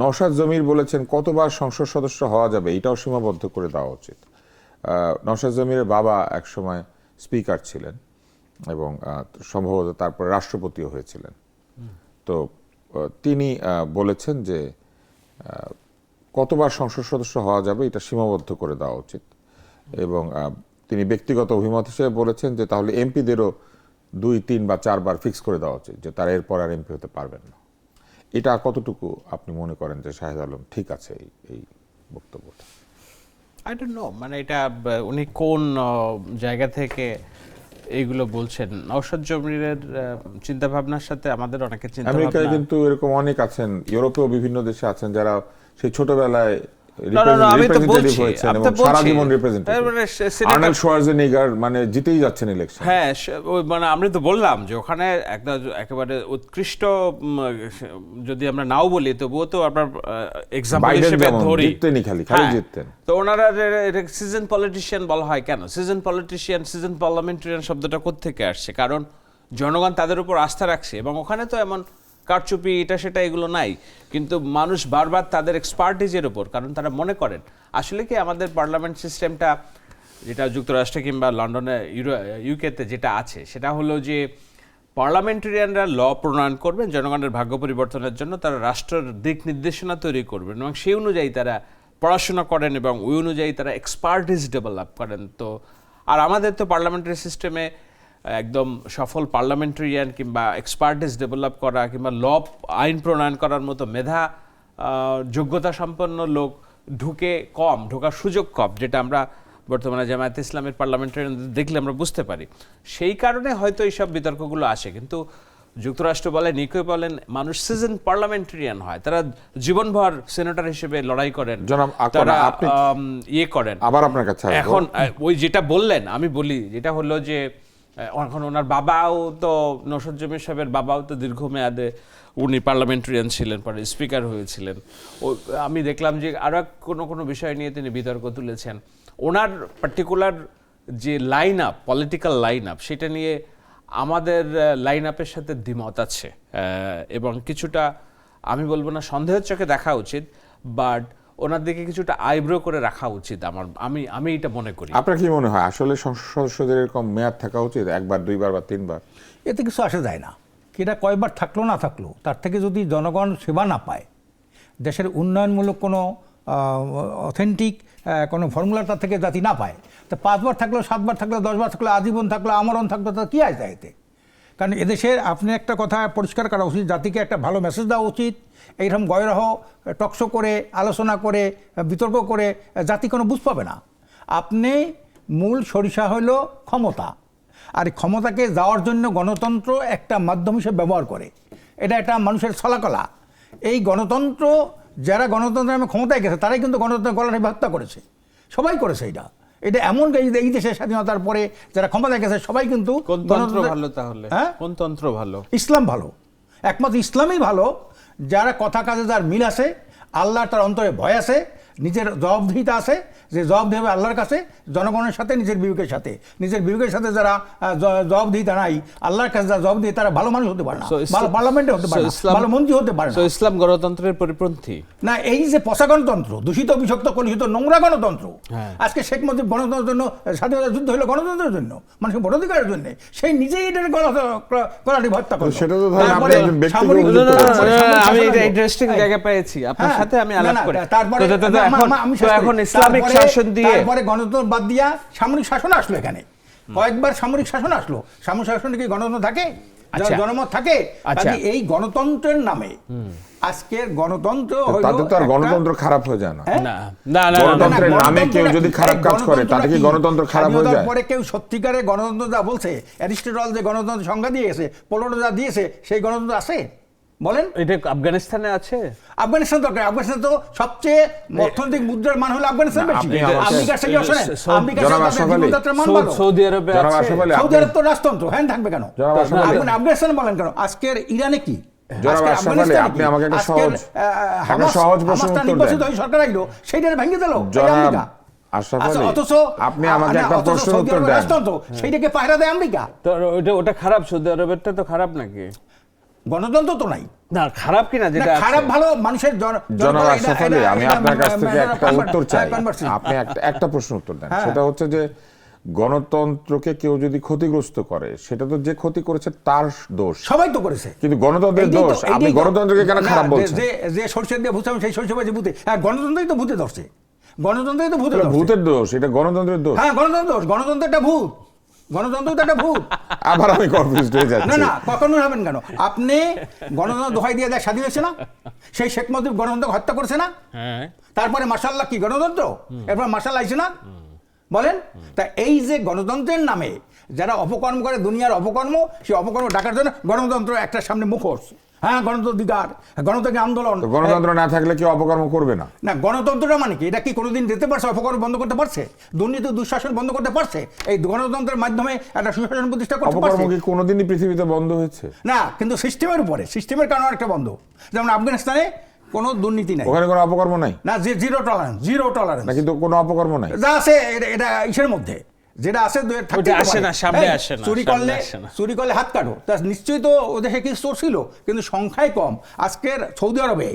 নওশাদ জমির বলেছেন কতবার সংসদ সদস্য হওয়া যাবে এটাও সীমাবদ্ধ করে দেওয়া উচিত। নওশাদ জমিরের বাবা একসময় স্পিকার ছিলেন এবং সম্ভবত তারপরে রাষ্ট্রপতিও হয়েছিলেন। তো তিনি বলেছেন যে কতবার সংসদ সদস্য হওয়া যাবে এটা সীমাবদ্ধ করে দেওয়া উচিত। এবং তিনি ব্যক্তিগত অভিমত হিসেবে বলেছেন যে তাহলে এমপিদেরও 2, 3 বা 4 বার ফিক্স করে দেওয়া উচিত, যে তারা এরপর আর এমপি হতে পারবেন না। এটা কতটুকু আপনি মনে করেন যে শাহেদ আলম ঠিক আছে এই বক্তব্যটা? আই ডোন্ট নো, মানে এটা উনি কোন জায়গা থেকে এইগুলো বলছেন। নওশাদ জমিরের চিন্তা ভাবনার সাথে আমাদের অনেকের চিন্তা ভাবনা, আমেরিকায় কিন্তু এরকম অনেক আছেন, ইউরোপেও বিভিন্ন দেশে আছেন যারা সেই ছোটবেলায় মানে জিতেই যাচ্ছেন ইলেকশন। হ্যাঁ, মানে আমি তো বললাম যে ওখানে একেবারে উৎকৃষ্ট, যদি আমরা নাও বলি তবুও তো আপনার এক্সাম্পল হিসেবে ধরি, তো ওনারা সিজন পলিটিশিয়ান বলা হয় কেন? সিজন পলিটিশিয়ান, সিজন পার্লামেন্টারিয়ান শব্দটা কোত্থেকে আসছে? কারণ জনগণ তাদের উপর আস্থা রাখছে, এবং ওখানে তো এমন কারচুপি এটা সেটা এগুলো নাই, কিন্তু মানুষ বারবার তাদের এক্সপার্টিজের উপর, কারণ তারা মনে করেন আসলে কি আমাদের পার্লামেন্ট সিস্টেমটা যেটা যুক্তরাষ্ট্রে কিংবা লন্ডনে, ইউকেতে যেটা আছে, সেটা হলো যে পার্লামেন্টারিয়ানরা ল প্রণয়ন করবেন জনগণের ভাগ্য পরিবর্তনের জন্য, তারা রাষ্ট্রের দিক নির্দেশনা তৈরি করবেন এবং সেই অনুযায়ী তারা পড়াশোনা করেন এবং ওই অনুযায়ী তারা এক্সপার্টিজ ডেভেলপ করেন। তো আর আমাদের তো পার্লামেন্টারি সিস্টেমে একদম সফল পার্লামেন্টারিয়ান কিংবা এক্সপার্টিস ডেভেলপ করা কিংবা আইন প্রণয়ন করার মতো মেধা যোগ্যতা সম্পন্ন লোক ঢোকার সুযোগ কম, যেটা আমরা বর্তমানে জামায়াতে ইসলামের পার্লামেন্টারিয়ান দেখলে আমরা বুঝতে পারি। সেই কারণে হয়তো এইসব বিতর্কগুলো আসে। কিন্তু যুক্তরাষ্ট্র বলেন, ইউকে বলেন, মানুষ সিজন পার্লামেন্টারিয়ান হয়, তারা জীবনভর সেনেটর হিসেবে লড়াই করেন, তারা ইয়ে করেন। আবার আপনার কাছে এখন ওই যেটা বললেন, আমি বলি যেটা হলো যে এখন ওনার বাবাও তো, নওশাদ জমির সাহেবের বাবাও তো দীর্ঘমেয়াদে উনি পার্লামেন্টারিয়ান ছিলেন, পরে স্পিকার হয়েছিলেন। আমি দেখলাম যে আরও কোনো বিষয় নিয়ে তিনি বিতর্ক তুলেছেন। ওনার পার্টিকুলার যে line up, political line up, সেটা নিয়ে আমাদের লাইন আপের সাথে দ্বিমত আছে, এবং কিছুটা আমি বলবো না সন্দেহের চোখে দেখা উচিত, বাট ওনার দিকে কিছুটা আইব্রো করে রাখা উচিত। আমি এটা মনে করি। আপনার কি মনে হয় আসলে সংসদ সদস্যদের এরকম মেয়াদ থাকা উচিত, 1 বার 2 বার বা 3 বার? এতে কিছু আসা যায় না, এটা কয়বার থাকলো না থাকলো, তার থেকে যদি জনগণ সেবা না পায়, দেশের উন্নয়নমূলক কোনো অথেন্টিক কোনো ফর্মুলা তার থেকে জাতি না পায়, তা 5 বার থাকলো, 7 বার থাকলো, 10 বার থাকলো, আজীবন থাকলো, আমরণ থাকলো, তা কী আসে এতে? কারণ এদেশের আপনি একটা কথা পরিষ্কার করা উচিত, জাতিকে একটা ভালো মেসেজ দেওয়া উচিত। এইরকম গয়রহ টকশো করে, আলোচনা করে, বিতর্ক করে জাতি কোনো বুঝ পাবে না। আপনি মূল সরিষা হলো ক্ষমতা, আর ক্ষমতাকে যাওয়ার জন্য গণতন্ত্র একটা মাধ্যম হিসেবে ব্যবহার করে। এটা একটা মানুষের ছলাকলা। এই গণতন্ত্র, যারা গণতন্ত্রের নামে ক্ষমতায় গেছে তারাই কিন্তু গণতন্ত্রের গলা টিপে হত্যা করেছে, সবাই করেছে। এটা এমন এই দেশের স্বাধীনতার পরে যারা ক্ষমতায় গেছে সবাই কিন্তু কোন তন্ত্র ভালো তাহলে? হ্যাঁ, কোন তন্ত্র ভালো? ইসলাম ভালো, একমাত্র ইসলামই ভালো। যারা কথা কাজে যার মিল আছে, আল্লাহ তার অন্তরে ভয় আছে, নিজের জবাবদিহিতা আছে, যে জবাবদিহি হবে আল্লাহর কাছে, জনগণের সাথে, নিজের বিবেকের সাথে। নিজের বিবেকের সাথে যারা জবাবদিহিতা নাই, আল্লাহর কাছে যারা জবাবদিহি, তারা ভালো মানুষ হতে পারে না, ভালো পার্লামেন্টে হতে পারে না, ভালো মন্ত্রী হতে পারে না। ইসলাম গণতন্ত্রের পরিপন্থী না, এই যে পচা গণতন্ত্র, দূষিত বিষাক্ত কলুষিত নোংরা গণতন্ত্র। আজকে শেখ মুজিব গণতন্ত্রের জন্য, স্বাধীনতা যুদ্ধ হলো গণতন্ত্রের জন্য, মানুষের ভোটাধিকারের জন্য, সেই নিজেই এটার গলাটি হত্যা করলো। সেটা তো ধরেন আপনি একজন ব্যক্তিগত আমি এটা ইন্টারেস্টিং জায়গা পেয়েছি, আপনার সাথে আমি আলাপ করি। তারপরে এখন ইসলামিক শাসন দিয়ে, তারপরে গণতন্ত্র বাদ দিয়া সামরিক শাসন আসলো। এখানে কয়েকবার সামরিক শাসন আসলো। সামরিক শাসনে কি গণতন্ত্র থাকে? জনমত থাকে? এই গণতন্ত্রের নামে আজকের গণতন্ত্র হলো, তাতে তো আর গণতন্ত্র খারাপ হয়ে যায় না। না, গণতন্ত্রের নামে কেউ যদি খারাপ কাজ করে তাতে কি গণতন্ত্র খারাপ হয়ে যায়? পরে কেউ সত্যিকারে গণতন্ত্র যা বলছে, অ্যারিস্টটল যে গণতন্ত্র সংজ্ঞা দিয়েছে, প্লেটো যা দিয়েছে, সেই গণতন্ত্র আছে? বলেন, এটা আফগানিস্তানে আছে? আফগানিস্তান দরকার। আফগানিস্তান তো সবচেয়ে অর্থনৈতিক মুদ্রার মান হলো আফগানিস্তান বেশি। আমেরিকার থেকে শোনেন, আমেরিকার মান ভালো, সৌদি আরবে আছে। সৌদি আরব তো রাজতন্ত্র, হ্যাঁ থাকবে কেন? আফগানিস্তান বলেন কেন? আজকের ইরানে কি? আপনি আমাকে একটা সহজ প্রশ্ন নির্বাচিত হয়ে সরকার আইলো, সেইটার ভেঙে দিল আমেরিকা। অথচ আপনি আমাকে একটা প্রশ্ন উত্তর দেন, রাজতন্ত্র সেইটাকে পাহারা দেয় আমেরিকা। তো ওটা খারাপ? সৌদি আরবেরটা তো খারাপ নাকি? গণতন্ত্র তো নাই। না, খারাপ কিনা, যেটা খারাপ ভালো মানুষের জনাব আশরাফ আলী, আমি আপনার কাছ থেকে একটা উত্তর চাই। আপনি একটা প্রশ্ন উত্তর দেন। সেটা হচ্ছে যে গণতন্ত্রকে কেউ যদি ক্ষতিগ্রস্ত করে, সেটা তো যে ক্ষতি করেছে তার দোষ, সবাই তো করেছে, কিন্তু গণতন্ত্রের দোষ। আপনি গণতন্ত্রকে কেন খারাপ বলছেন? যে সরষে দিয়ে ভূত, সেই সরষে বাজে ভূতে, হ্যাঁ গণতন্ত্রই তো ভূতে ধরছে, গণতন্ত্রই তো ভূতে ধরছে। ভূতের দোষ, এটা গণতন্ত্রের দোষ? হ্যাঁ গণতন্ত্র দোষ, গণতন্ত্র একটা ভূত, গণতন্ত্র তো একটা ভূত। আবার আমি কনফিউজড হয়ে যাচ্ছি। না, কখনো হবেন কেন? আপনি গণতন্ত্র দোহাই দিয়ে দেয় স্বাধীন হয়েছে না? সেই শেখ মুজিব গণতন্ত্র হত্যা করছে না? তারপরে মাশাআল্লাহ কি গণতন্ত্র, এরপর মাশাআল্লাহ আইছে না? বলেন। তা এই যে গণতন্ত্রের নামে যারা অপকর্ম করে, দুনিয়ার অপকর্ম, সেই অপকর্ম ডাকার জন্য গণতন্ত্র একটা সামনে মুখোশ। হ্যাঁ, গণতন্ত্র অধিকার, গণতন্ত্র আন্দোলন। গণতন্ত্র না থাকলে কেউ অপকর্ম করবে না? না, গণতন্ত্রটা মানে কি? এটা কি কোনোদিন দিতে পারছে? অপকর্ম বন্ধ করতে পারছে? দুর্নীতি দুঃশাসন বন্ধ করতে পারছে? এই গণতন্ত্রের মাধ্যমে একটা সুশাসন প্রতিষ্ঠা করতে পারছে? অপকর্ম কি কোনোদিনই পৃথিবীতে বন্ধ হয়েছে? না, কিন্তু সিস্টেমের উপরে, সিস্টেমের কারণে একটা বন্ধ। যেমন আফগানিস্তানে কোনো দুর্নীতি নাই, ওখানে কোনো অপকর্ম নাই না, জিরো টলারেন্স না, কিন্তু কোনো অপকর্ম নাই। যা আছে এটা ইসের মধ্যে, যেটা আছে চুরি করলে হাত কাটো। তা নিশ্চয়ই তো ও দেশে কিছু চোর ছিল, কিন্তু সংখ্যায় কম। আজকের সৌদি আরবে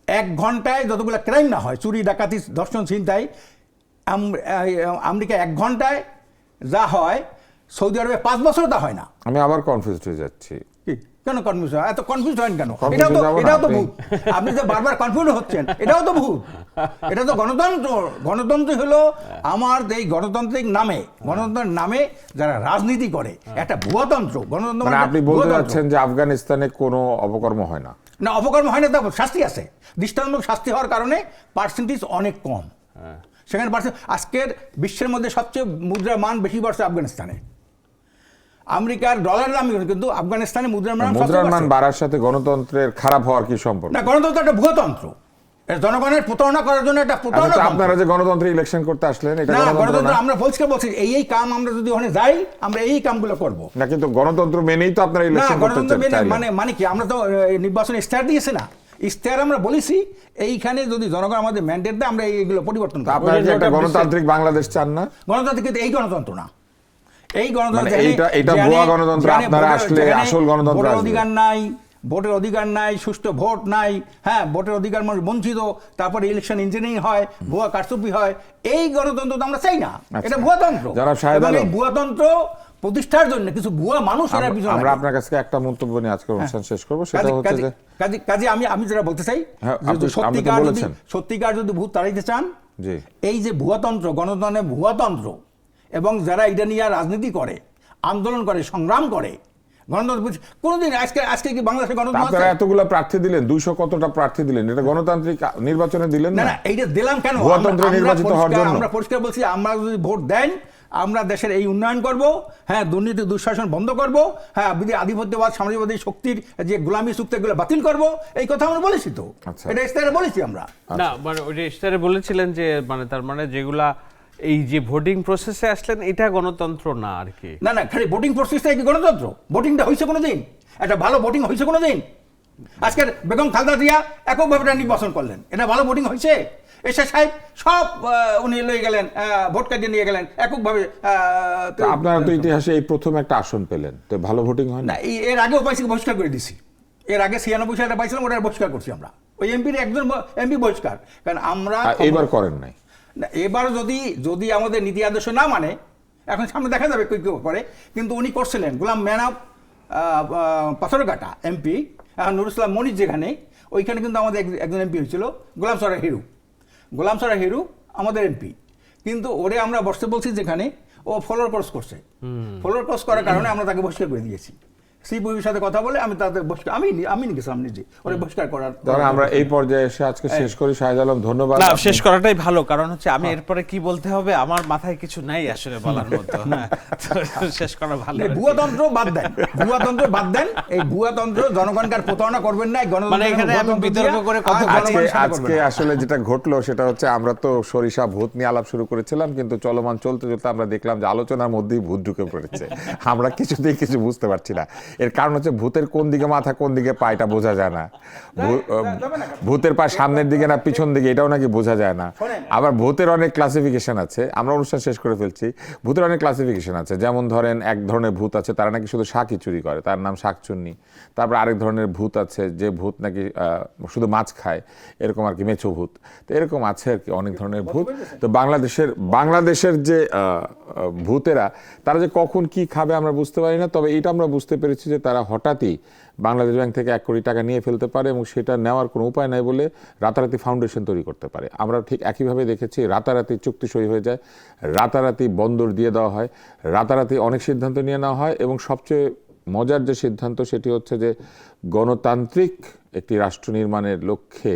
1 ঘন্টায় যতগুলো ক্রাইম না হয়, চুরি ডাকাতি ধর্ষণ ছিনতাই, আমেরিকা 1 ঘন্টায় যা হয়, সৌদি আরবে 5 বছর তা হয় না। আমি আবার কনফিউজড হয়ে যাচ্ছি। কেন কনফিউজ হয়? এত কনফিউজ হন কেন? এটাও তো ভূত। আপনি যে বারবার কনফিউজ হচ্ছেন, এটাও তো ভূত। এটা তো গণতন্ত্র। গণতন্ত্র হলো আমার এই গণতান্ত্রিক নামে, গণতন্ত্রের নামে যারা রাজনীতি করে, একটা ভুয়াতন্ত্র। গণতন্ত্র মানে আপনি বলতে চাচ্ছেন যে আফগানিস্তানে কোনো অপকর্ম হয় না? না, অপকর্ম হয় না, তা শাস্তি আছে। দৃষ্টান্তমূলক শাস্তি হওয়ার কারণে পার্সেন্টেজ অনেক কম সেখানে। আজকের বিশ্বের মধ্যে সবচেয়ে মুদ্রার মান বেশি বাড়ছে আফগানিস্তানে। আমেরিকার ডলার দাম, কিন্তু আফগানিস্তানে মুদ্রার মান বাড়ার সাথে গণতন্ত্রের খারাপ হওয়ার কি সম্পর্ক? না, গণতন্ত্র একটা ভুয়াতন্ত্র, জনগণের প্রতারণা করার জন্য একটা প্রতারণা। আপনারা যে গণতন্ত্রে ইলেকশন করতে আসলেন, এটা গণতন্ত্র না? আমরা বলছি এই কাম আমরা যদি ওখানে যাই, আমরা এই কামগুলো করব না, কিন্তু গণতন্ত্র মেনেই তো আপনারা ইলেকশন করতে চান। মানে কি, আমরা তো নির্বাচন ইশতেহার দিয়েছি না? ইশতেহার আমরা বলেছি এইখানে যদি জনগণ আমাদের ম্যান্ডেট দেয়, আমরা এইগুলো পরিবর্তন করব। আপনারা কি একটা গণতান্ত্রিক বাংলাদেশ চান না? গণতান্ত্রিক, কিন্তু এই গণতন্ত্র না। এই গণতন্ত্র এটা ভুয়া গণতন্ত্র। আপনারা আসলে আসল গণতন্ত্র আসবে। অধিকার নাই, ভোটের অধিকার নাই, সুষ্ঠু ভোট নাই। হ্যাঁ, ভোটের অধিকার মানুষ বঞ্চিত, তারপরে ইলেকশন ইঞ্জিনিয়ারিং হয়, ভুয়া কারচুপি হয়। এই গণতন্ত্র তো আমরা চাই না, এটা ভুয়াতন্ত্র। এই ভুয়াতন্ত্র প্রতিষ্ঠার জন্য কিছু ভুয়া মানুষ এর পিছনে। আমরা আপনার কাছে একটা মন্তব্য নিয়ে আজকে অনুষ্ঠান শেষ করব। সেটা হচ্ছে যে কাজে আমি যেটা বলতে চাই, সত্যিকার যদি ভূত তাড়াইতে চান, এই যে ভুয়াতন্ত্র, গণতন্ত্রের ভুয়াতন্ত্র, এবং যারা এটা নিয়ে রাজনীতি করে, আন্দোলন করে, সংগ্রাম করে, গণতন্ত্র কোনদিন আজকে কি বাংলাদেশে গণতন্ত্র? আপনারা এতগুলো প্রার্থী দিলেন, 200 কতটা প্রার্থী দিলেন, এটা গণতান্ত্রিক নির্বাচনে দিলেন না? না, এইটা দিলাম কেন? গণতন্ত্র নির্বাচিত হওয়ার জন্য। আমরা পরিষ্কার বলছি, আমরা যদি ভোট দেন, আমরা দেশের এই উন্নয়ন করব, হ্যাঁ দুর্নীতি দুঃশাসন বন্ধ করব, হ্যাঁ আধিপত্যবাদ সাম্রাজ্যবাদী শক্তির যে গোলামি চুক্তিগুলো বাতিল করব, এই কথা আমরা বলেছি তো, আচ্ছা। এটা ইস্তাহারে বলেছি আমরা। না মানে ওই যে ইশতেহারে বলেছিলেন যে মানে তার মানে যেগুলা এই যে ভোটিং প্রসেসে আসলেন এটা গণতন্ত্র না আর কি। না না, খালি ভোটিং প্রসেসটাই কি গণতন্ত্র? ভোটিংটা হয়েছে কোনো দিন? একটা ভালো ভোটিং হয়েছে কোনো দিন? আজকের বেগম খালেদা জিয়া এককভাবে এটা নির্বাচন করলেন, এটা ভালো ভোটিং হয়েছে? এরশাদ সাহেব সব উনি লয়ে গেলেন, ভোট কাটিয়ে নিয়ে গেলেন এককভাবে। তো আপনারা তো ইতিহাসে এই প্রথম একটা আসন পেলেন, তো ভালো ভোটিং হয় না? না, এর আগেও পাইছি, বহিষ্কার করে দিছি। এর আগে 96 সালটা পাইছিলাম, ওটা বহিষ্কার করছি আমরা। ওই এমপির একজন এমপি বহিষ্কার, কারণ আমরা এবার করেন নাই। না, এবার যদি আমাদের নীতি আদর্শ না মানে, এখন সামনে দেখা যাবে কেউ কেউ করে, কিন্তু উনি করছিলেন গোলাম ম্যানাব পাথরঘাটা এমপি, নুরুল ইসলাম মনির যেখানে, ওইখানে কিন্তু আমাদের একজন এমপি হয়েছিল গোলাম সরা হিরু। গোলাম সরা হিরু আমাদের এমপি, কিন্তু ওরে আমরা বসতে বলছি যেখানে, ও ফলোর ক্রস করছে। ফলোর ক্রস করার কারণে আমরা তাকে বহিষ্কার করে দিয়েছি। সিপিবির সাথে কথা বলে আমি তাদের বহিষ্কার, আমি গেছিলাম নিজে ওরে বহিষ্কার করার। ধরেন আমরা এই পর্যায়ে এসে আজকে শেষ করি। শাহেদ আলম, ধন্যবাদ। না, শেষ করাটাই ভালো, কারণ হচ্ছে আমি এরপরে কি বলতে হবে আমার মাথায় কিছু নাই আসলে বলার মতো। হ্যাঁ, তো শেষ করা ভালো। ভুয়াতন্ত্র বাদ দেন, ভুয়াতন্ত্র বাদ দেন, এই ভুয়াতন্ত্র জনগণকে আর প্রতারণা করবেন না। মানে এখানে আমি বিতর্ক করে কত আজকে আসলে যেটা ঘটলো সেটা হচ্ছে, আমরা তো সরিষা ভূত নিয়ে আলাপ শুরু করেছিলাম, কিন্তু চলমান চলতে চলতে আমরা দেখলাম যে আলোচনার মধ্যেই ভূত ঢুকে পড়েছে। আমরা কিছুতেই কিছু বুঝতে পারছি না। এর কারণ হচ্ছে ভূতের কোন দিকে মাথা কোন দিকে পা এটা বোঝা যায় না। ভূতের পা সামনের দিকে না পিছন দিকে এটাও নাকি বোঝা যায় না। আবার ভূতের অনেক ক্লাসিফিকেশন আছে, আমরা অনুষ্ঠান শেষ করে ফেলছি। ভূতের অনেক ক্লাসিফিকেশন আছে, যেমন ধরেন এক ধরনের ভূত আছে তারা নাকি শুধু শাকই চুরি করে, তার নাম শাকচুন্নি। তারপর আরেক ধরনের ভূত আছে যে ভূত নাকি শুধু মাছ খায়, এরকম আর কি, মেছো ভূত। তো এরকম আছে আর কি অনেক ধরনের ভূত। তো বাংলাদেশের যে ভূতেরা, তারা যে কখন কি খাবে আমরা বুঝতে পারি না। তবে এটা আমরা বুঝতে পেরেছি যে তারা হঠাৎই বাংলাদেশ ব্যাংক থেকে 1 কোটি টাকা নিয়ে ফেলতে পারে, এবং সেটা নেওয়ার কোনো উপায় নাই বলে রাতারাতি ফাউন্ডেশন তৈরি করতে পারে। আমরা ঠিক একইভাবে দেখেছি, রাতারাতি চুক্তি সই হয়ে যায়, রাতারাতি বন্দর দিয়ে দেওয়া হয়, রাতারাতি অনেক সিদ্ধান্ত নিয়ে নেওয়া হয়। এবং সবচেয়ে মজার যে সিদ্ধান্ত সেটি হচ্ছে যে গণতান্ত্রিক একটি রাষ্ট্র নির্মাণের লক্ষ্যে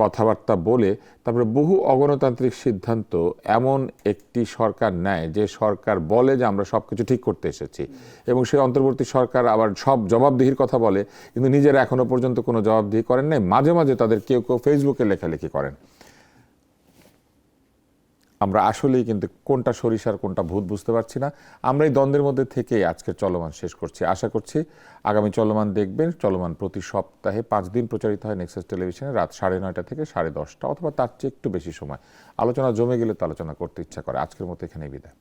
কথাবার্তা বলে তারপরে বহু অগণতান্ত্রিক সিদ্ধান্ত এমন একটি সরকার নেয় যে সরকার বলে যে আমরা সব কিছু ঠিক করতে এসেছি, এবং সেই অন্তর্বর্তী সরকার আবার সব জবাবদিহির কথা বলে, কিন্তু নিজেরা এখনো পর্যন্ত কোনো জবাবদিহি করেন নাই। মাঝে মাঝে তাদের কেউ কেউ ফেসবুকে লেখালেখি করেন। আমরা আসলেই কিন্তু কোনটা সরিষার কোনটা ভূত বুঝতে পারছি না। আমরা এই দ্বন্দ্বের মধ্যে থেকেই আজকের চলমান শেষ করছি। আশা করছি আগামী চলমান দেখবেন। চলমান প্রতি সপ্তাহে 5 দিন প্রচারিত হয় নেক্সাস টেলিভিশনে, রাত 9:30 থেকে 10:30 অথবা তার চেয়ে একটু বেশি সময়। আলোচনা জমে গেলে তো আলোচনা করতে ইচ্ছা করে। আজকের মতো এখানেই বিদায়।